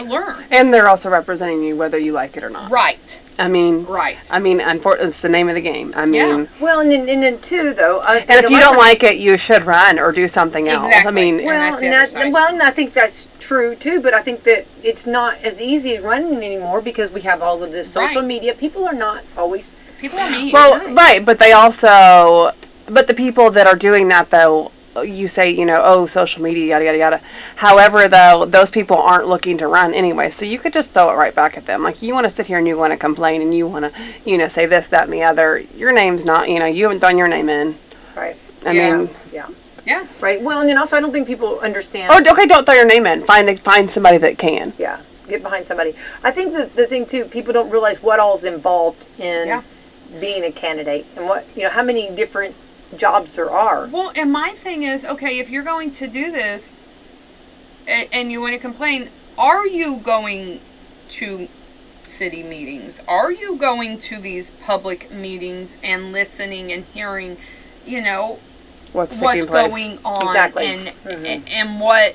[SPEAKER 3] learn.
[SPEAKER 4] And they're also representing you whether you like it or not.
[SPEAKER 3] Right.
[SPEAKER 4] I mean,
[SPEAKER 3] Right.
[SPEAKER 4] Unfortunately, it's the name of the game. I mean,
[SPEAKER 3] Yeah.
[SPEAKER 1] Well, and then too, though.
[SPEAKER 4] and if you don't like it, you should run or do something else.
[SPEAKER 3] Exactly.
[SPEAKER 4] I mean,
[SPEAKER 3] And
[SPEAKER 1] Well,
[SPEAKER 3] that's the other side.
[SPEAKER 1] and I think that's true too. But I think that it's not as easy as running anymore because we have all of this social
[SPEAKER 3] Right.
[SPEAKER 1] media. People are not always.
[SPEAKER 3] People are mean.
[SPEAKER 4] well, right, but but the people that are doing that, though, you say, social media, yada, yada, yada. However, though, those people aren't looking to run anyway, so you could just throw it right back at them. Like, you want to sit here and you want to complain and you want to, say this, that, and the other. Your name's not, you haven't done your name in.
[SPEAKER 1] Right.
[SPEAKER 4] I mean,
[SPEAKER 1] Yeah.
[SPEAKER 3] Yeah.
[SPEAKER 1] Right. Well, and then also, I don't think people understand.
[SPEAKER 4] oh, okay, don't throw your name in. Find somebody that can.
[SPEAKER 1] Yeah. Get behind somebody. I think that the thing too, people don't realize what all's involved in being a candidate and what how many different jobs there are.
[SPEAKER 3] Well, and my thing is, okay, if you're going to do this and you want to complain, are you going to city meetings? Are you going to these public meetings and listening and hearing,
[SPEAKER 4] What's
[SPEAKER 3] going on
[SPEAKER 1] Exactly.
[SPEAKER 3] and what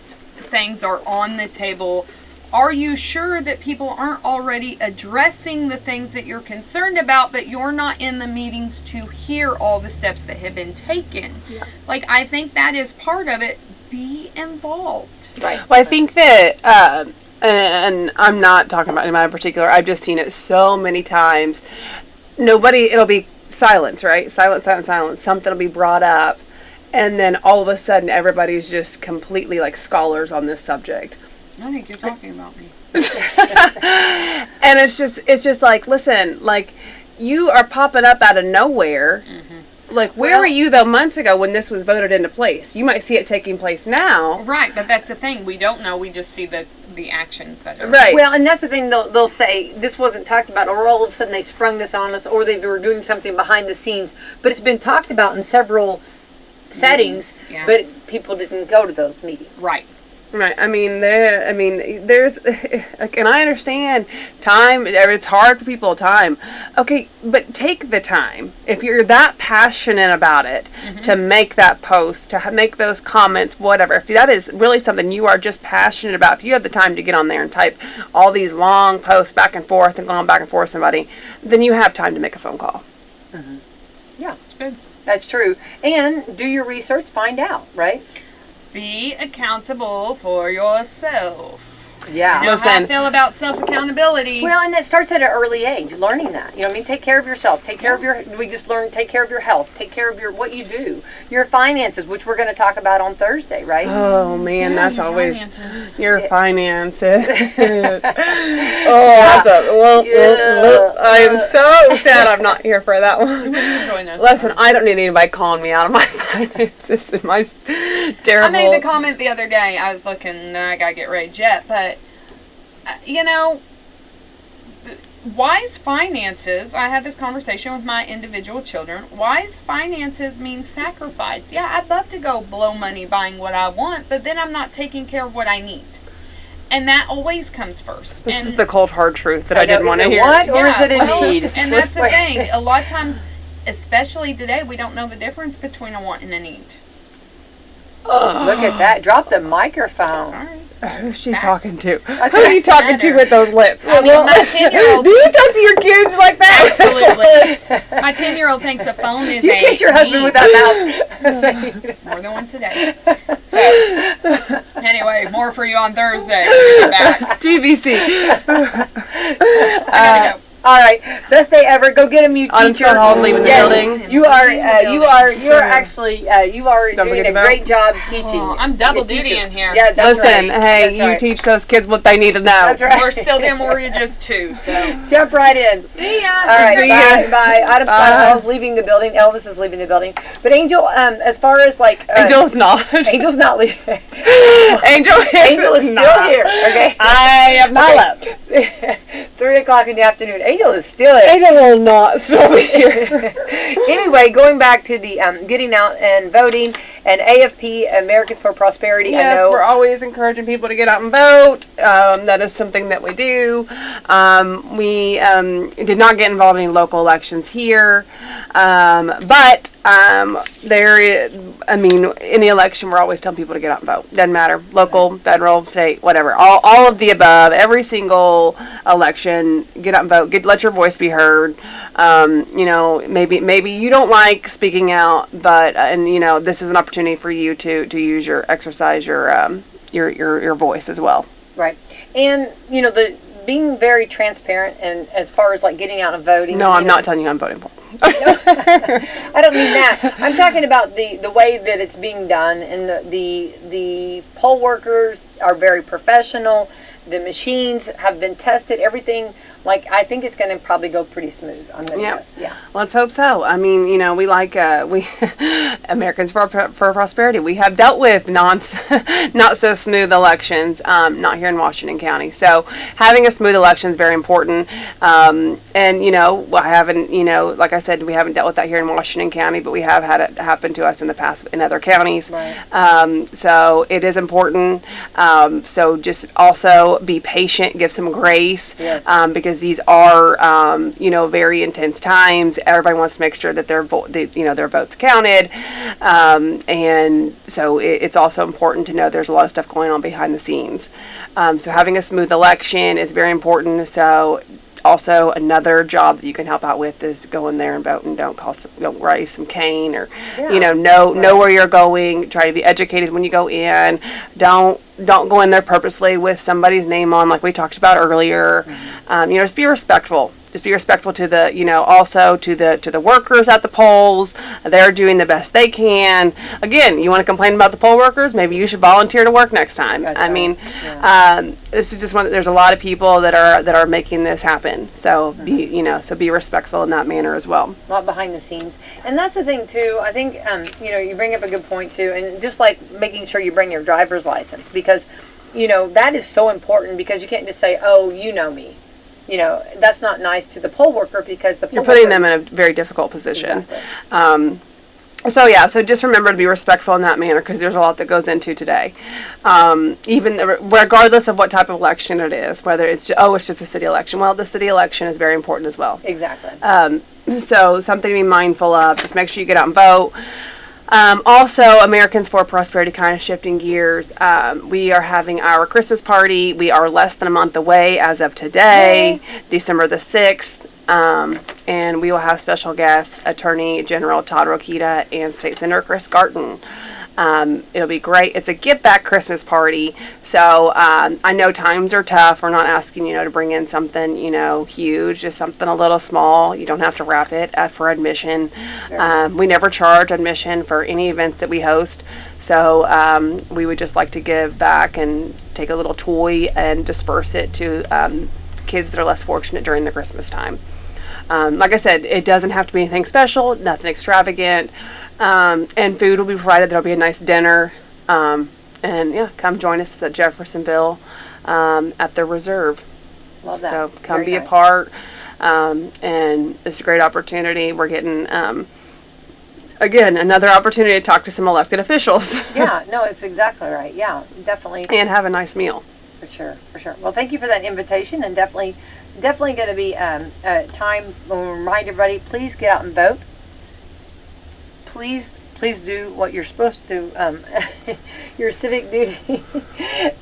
[SPEAKER 3] things are on the table? Are you sure that people aren't already addressing the things that you're concerned about, but you're not in the meetings to hear all the steps that have been taken?
[SPEAKER 1] Yeah.
[SPEAKER 3] Like, I think that is part of it. Be involved.
[SPEAKER 1] Right.
[SPEAKER 4] Well, I think that and I'm not talking about anybody in particular. I've just seen it so many times. It'll be silence, right? Silence, silence, silence. Something will be brought up, and then all of a sudden, everybody's just completely like scholars on this subject.
[SPEAKER 3] I think you're talking about me.
[SPEAKER 4] And it's just like, listen, like, you are popping up out of nowhere.
[SPEAKER 3] Mm-hmm.
[SPEAKER 4] Like, where were you though months ago when this was voted into place? You might see it taking place now.
[SPEAKER 3] Right, but that's the thing. We don't know. We just see the actions that are.
[SPEAKER 4] Right.
[SPEAKER 1] Well, and that's the thing. They'll say this wasn't talked about, or all of a sudden they sprung this on us, or they were doing something behind the scenes. But it's been talked about in several settings,
[SPEAKER 3] Yeah.
[SPEAKER 1] but people didn't go to those meetings.
[SPEAKER 3] Right.
[SPEAKER 4] Right. I mean, there's, and I understand time. It's hard for people. Time. Okay, but take the time if you're that passionate about it to make that post, to make those comments, whatever. If that is really something you are just passionate about, if you have the time to get on there and type all these long posts back and forth and going back and forth with somebody, then you have time to make a phone call.
[SPEAKER 1] Mm-hmm. Yeah,
[SPEAKER 3] It's good.
[SPEAKER 1] that's true. And do your research, find out, right?
[SPEAKER 3] Be accountable for yourself.
[SPEAKER 1] Yeah.
[SPEAKER 3] You know how I
[SPEAKER 4] Listen.
[SPEAKER 3] feel about self-accountability.
[SPEAKER 1] Well, and it starts at an early age, learning that. You know what I mean? Take care of yourself. Take care of we just learned, take care of your health. Take care of what you do. Your finances, which we're going to talk about on Thursday, right?
[SPEAKER 4] Oh man, that's
[SPEAKER 3] your
[SPEAKER 4] always
[SPEAKER 3] finances.
[SPEAKER 4] your
[SPEAKER 1] Yeah.
[SPEAKER 4] finances. I am so sad I'm not here for that one.
[SPEAKER 3] Join us.
[SPEAKER 4] Listen, I don't need anybody calling me out of my finances and my terrible.
[SPEAKER 3] I made the comment the other day. I was looking, I gotta get ready to jet, but you know, wise finances. I had this conversation with my individual children. Wise finances means sacrifice. Yeah, I'd love to go blow money buying what I want, but then I'm not taking care of what I need, and that always comes first.
[SPEAKER 4] This
[SPEAKER 3] and
[SPEAKER 4] is the cold hard truth that I didn't want to
[SPEAKER 1] Is it
[SPEAKER 4] hear.
[SPEAKER 1] what, or is it a
[SPEAKER 3] well,
[SPEAKER 1] need?
[SPEAKER 3] And that's the thing. A lot of times, especially today, we don't know the difference between a want and a need.
[SPEAKER 1] Look at that. Drop the microphone.
[SPEAKER 3] Sorry.
[SPEAKER 4] Who's she
[SPEAKER 3] Facts.
[SPEAKER 4] talking to?
[SPEAKER 1] That's
[SPEAKER 4] Who are you
[SPEAKER 1] right.
[SPEAKER 4] talking to
[SPEAKER 3] Matter.
[SPEAKER 4] with those lips?
[SPEAKER 3] I mean, my 10-year-old
[SPEAKER 4] Do you talk to your kids like that?
[SPEAKER 3] Absolutely. My 10-year-old thinks a phone is
[SPEAKER 1] Do you
[SPEAKER 3] a
[SPEAKER 1] kiss your husband
[SPEAKER 3] need.
[SPEAKER 1] with that mouth?
[SPEAKER 3] More than once a day. So, anyway, more for you on Thursday. We'll be back.
[SPEAKER 4] TBC.
[SPEAKER 3] I gotta go.
[SPEAKER 1] All right, best day ever. Go get a mute
[SPEAKER 4] Autumn
[SPEAKER 1] teacher.
[SPEAKER 4] Stone leaving the
[SPEAKER 1] Yes,
[SPEAKER 4] building.
[SPEAKER 1] You are.
[SPEAKER 3] Leaving the
[SPEAKER 1] You are actually. You are
[SPEAKER 4] Don't
[SPEAKER 1] doing
[SPEAKER 4] forget
[SPEAKER 1] a
[SPEAKER 4] to vote.
[SPEAKER 1] great job teaching.
[SPEAKER 3] Oh, I'm double
[SPEAKER 1] You're a
[SPEAKER 3] duty
[SPEAKER 1] teacher.
[SPEAKER 3] in here.
[SPEAKER 1] Yeah, that's
[SPEAKER 4] Listen,
[SPEAKER 1] right.
[SPEAKER 4] hey,
[SPEAKER 1] That's
[SPEAKER 4] you
[SPEAKER 1] right.
[SPEAKER 4] teach those kids what they need to know.
[SPEAKER 1] That's right.
[SPEAKER 3] We're still doing mortgages too, so.
[SPEAKER 1] Jump right in.
[SPEAKER 3] See ya.
[SPEAKER 1] All right,
[SPEAKER 4] See
[SPEAKER 1] bye.
[SPEAKER 4] ya.
[SPEAKER 1] Bye. Autumn
[SPEAKER 4] Bye.
[SPEAKER 1] Scott leaving the building. Elvis is leaving the building. But Angel, as far as like.
[SPEAKER 4] Angel's not.
[SPEAKER 1] Angel's not leaving.
[SPEAKER 4] Angel
[SPEAKER 1] Angel's still
[SPEAKER 4] not.
[SPEAKER 1] here. Okay.
[SPEAKER 4] I have not left.
[SPEAKER 1] 3:00 in the afternoon. Angel is still here.
[SPEAKER 4] Angel will not still be here.
[SPEAKER 1] Anyway, going back to the getting out and voting and AFP, Americans for Prosperity. I
[SPEAKER 4] Yes,
[SPEAKER 1] know.
[SPEAKER 4] we're always encouraging people to get out and vote. That is something that we do. We did not get involved in any local elections here, but there is, any election, we're always telling people to get out and vote. Doesn't matter, local, federal, state, whatever. All of the above. Every single election, get out and vote. Let your voice be heard. Maybe you don't like speaking out, but this is an opportunity for you to exercise your voice as well.
[SPEAKER 1] Right. And, the being very transparent and as far as like getting out and voting.
[SPEAKER 4] No, I'm not telling you I'm voting for.
[SPEAKER 1] I don't mean that. I'm talking about the way that it's being done, and the poll workers are very professional. The machines have been tested. Everything, I think it's going to probably go pretty smooth. I'm going to guess. Yeah.
[SPEAKER 4] Let's hope so. We like Americans for Prosperity. We have dealt with not so smooth elections, not here in Washington County. So having a smooth election is very important. I haven't, like I said, we haven't dealt with that here in Washington County, but we have had it happen to us in the past in other counties.
[SPEAKER 1] Right.
[SPEAKER 4] So it is important. So just also be patient, give some grace,
[SPEAKER 1] Yes.
[SPEAKER 4] because these are, very intense times. Everybody wants to make sure that their votes counted, and so it's also important to know there's a lot of stuff going on behind the scenes. So having a smooth election is very important. So also another job that you can help out with is go in there and vote, and don't raise some cane, or know where you're going. Try to be educated when you go in. Don't don't go in there purposely with somebody's name on, like we talked about earlier. Just be respectful. Just be respectful to the, also to the workers at the polls. They're doing the best they can. Again, you want to complain about the poll workers? Maybe you should volunteer to work next time.
[SPEAKER 1] That's
[SPEAKER 4] I
[SPEAKER 1] right.
[SPEAKER 4] mean, this is just one. There's a lot of people that are making this happen. So be respectful in that manner as well.
[SPEAKER 1] A lot behind the scenes, and that's the thing too. I think you bring up a good point too, and just like making sure you bring your driver's license, because that is so important, because you can't just say, oh, you know me. That's not nice to the poll worker, because
[SPEAKER 4] you're putting them in a very difficult position.
[SPEAKER 1] Exactly.
[SPEAKER 4] So just remember to be respectful in that manner, because there's a lot that goes into today. Even regardless of what type of election it is, whether it's just a city election. Well, the city election is very important as well.
[SPEAKER 1] Exactly.
[SPEAKER 4] So something to be mindful of. Just make sure you get out and vote. Also, Americans for Prosperity, kind of shifting gears. We are having our Christmas party. We are less than a month away as of today, December the 6th. And we will have special guests, Attorney General Todd Rokita and State Senator Chris Garton. It'll be great. It's a give back Christmas party. So I know times are tough. We're not asking to bring in something huge, just something a little small. You don't have to wrap it for admission. We never charge admission for any events that we host. So we would just like to give back and take a little toy and disperse it to kids that are less fortunate during the Christmas time. Like I said, it doesn't have to be anything special, nothing extravagant. And food will be provided. There'll be a nice dinner. Come join us at Jeffersonville at the Reserve.
[SPEAKER 1] Love that.
[SPEAKER 4] So come
[SPEAKER 1] Very
[SPEAKER 4] be
[SPEAKER 1] nice.
[SPEAKER 4] a part. And it's a great opportunity. We're getting, again, another opportunity to talk to some elected officials.
[SPEAKER 1] Yeah, no, it's exactly right. Yeah, definitely.
[SPEAKER 4] And have a nice meal.
[SPEAKER 1] For sure. Well, thank you for that invitation, and definitely going to be a time when we remind everybody, please get out and vote. Please do what you're supposed to do, your civic duty,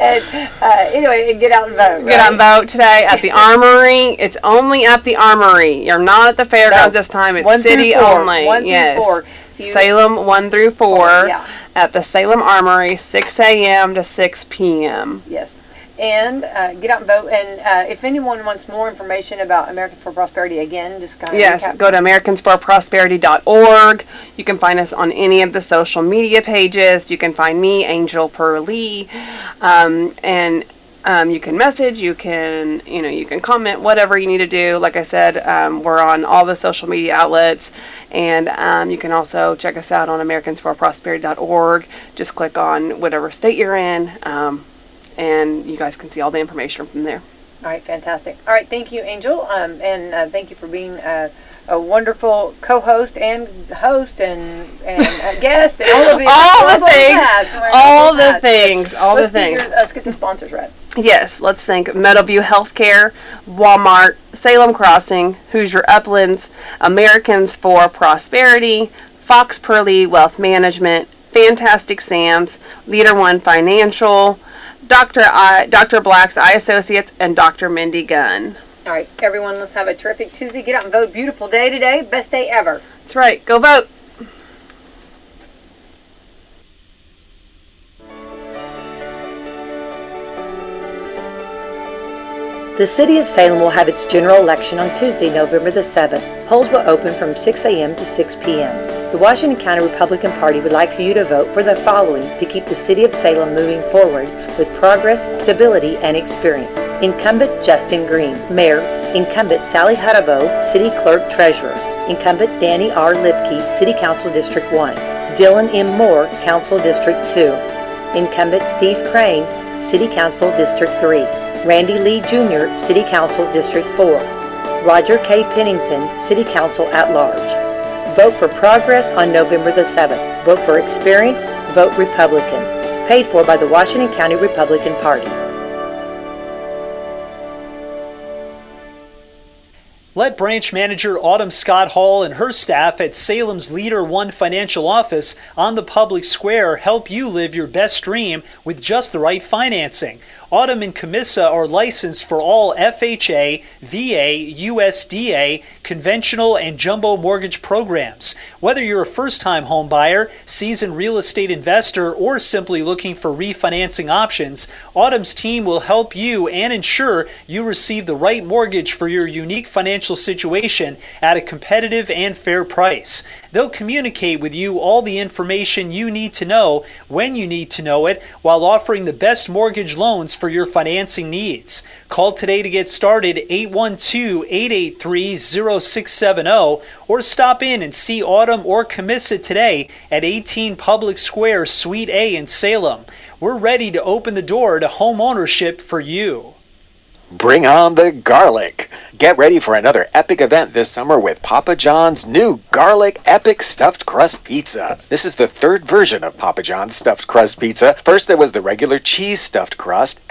[SPEAKER 1] and anyway, get out and vote.
[SPEAKER 4] Get out and vote today at the Armory. It's only at the Armory. You're not at the fairgrounds this time. It's city only.
[SPEAKER 1] 1 through 4.
[SPEAKER 4] Salem 1 through 4
[SPEAKER 1] at
[SPEAKER 4] the Salem Armory, 6 a.m. to 6 p.m.
[SPEAKER 1] Yes. And get out and vote. And if anyone wants more information about Americans for Prosperity, again, just kind of
[SPEAKER 4] go to americansforprosperity.org. You can find us on any of the social media pages. You can find me, Angel Purlee, and you can message. You can you can comment, whatever you need to do. Like I said, we're on all the social media outlets. And you can also check us out on americansforprosperity.org. Just click on whatever state you're in. And you guys can see all the information from there.
[SPEAKER 1] All right, fantastic. All right, thank you, Angel, and thank you for being a wonderful co-host and host and guest and all of the things. Let's get the sponsors right.
[SPEAKER 4] Yes, let's thank Meadowview Healthcare, Walmart, Salem Crossing, Hoosier Uplands, Americans for Prosperity, Fox Purlee Wealth Management, Fantastic Sam's, Leader One Financial, Dr. Black's Eye Associates, and Dr. Mindy Gunn.
[SPEAKER 1] All right, everyone, let's have a terrific Tuesday. Get out and vote. Beautiful day today. Best day ever.
[SPEAKER 4] That's right. Go vote.
[SPEAKER 1] The City of Salem will have its general election on Tuesday, November the 7th. Polls will open from 6 a.m. to 6 p.m. The Washington County Republican Party would like for you to vote for the following to keep the City of Salem moving forward with progress, stability, and experience. Incumbent Justin Green, Mayor. Incumbent Sally Hutabo, City Clerk Treasurer. Incumbent Danny R. Lipke, City Council District 1. Dylan M. Moore, Council District 2. Incumbent Steve Crane, City Council District 3. Randy Lee Jr., City Council District 4. Roger K. Pennington, City Council at Large. Vote for progress on November the 7th. Vote for experience. Vote Republican. Paid for by the Washington County Republican Party.
[SPEAKER 5] Let Branch Manager Autumn Scott Hall and her staff at Salem's Leader One Financial Office on the public square help you live your best dream with just the right financing. Autumn and Camissa are licensed for all FHA, VA, USDA, conventional, and jumbo mortgage programs. Whether you're a first-time home buyer, seasoned real estate investor, or simply looking for refinancing options, Autumn's team will help you and ensure you receive the right mortgage for your unique financial situation at a competitive and fair price. They'll communicate with you all the information you need to know when you need to know it, while offering the best mortgage loans for your financing needs. Call today to get started, 812-883-0670, or stop in and see Autumn or Camissa today at 18 Public Square, Suite A in Salem. We're ready to open the door to home ownership for you.
[SPEAKER 6] Bring on the garlic. Get ready for another epic event this summer with Papa John's new Garlic Epic Stuffed Crust Pizza. This is the third version of Papa John's Stuffed Crust Pizza. First there was the regular cheese stuffed crust,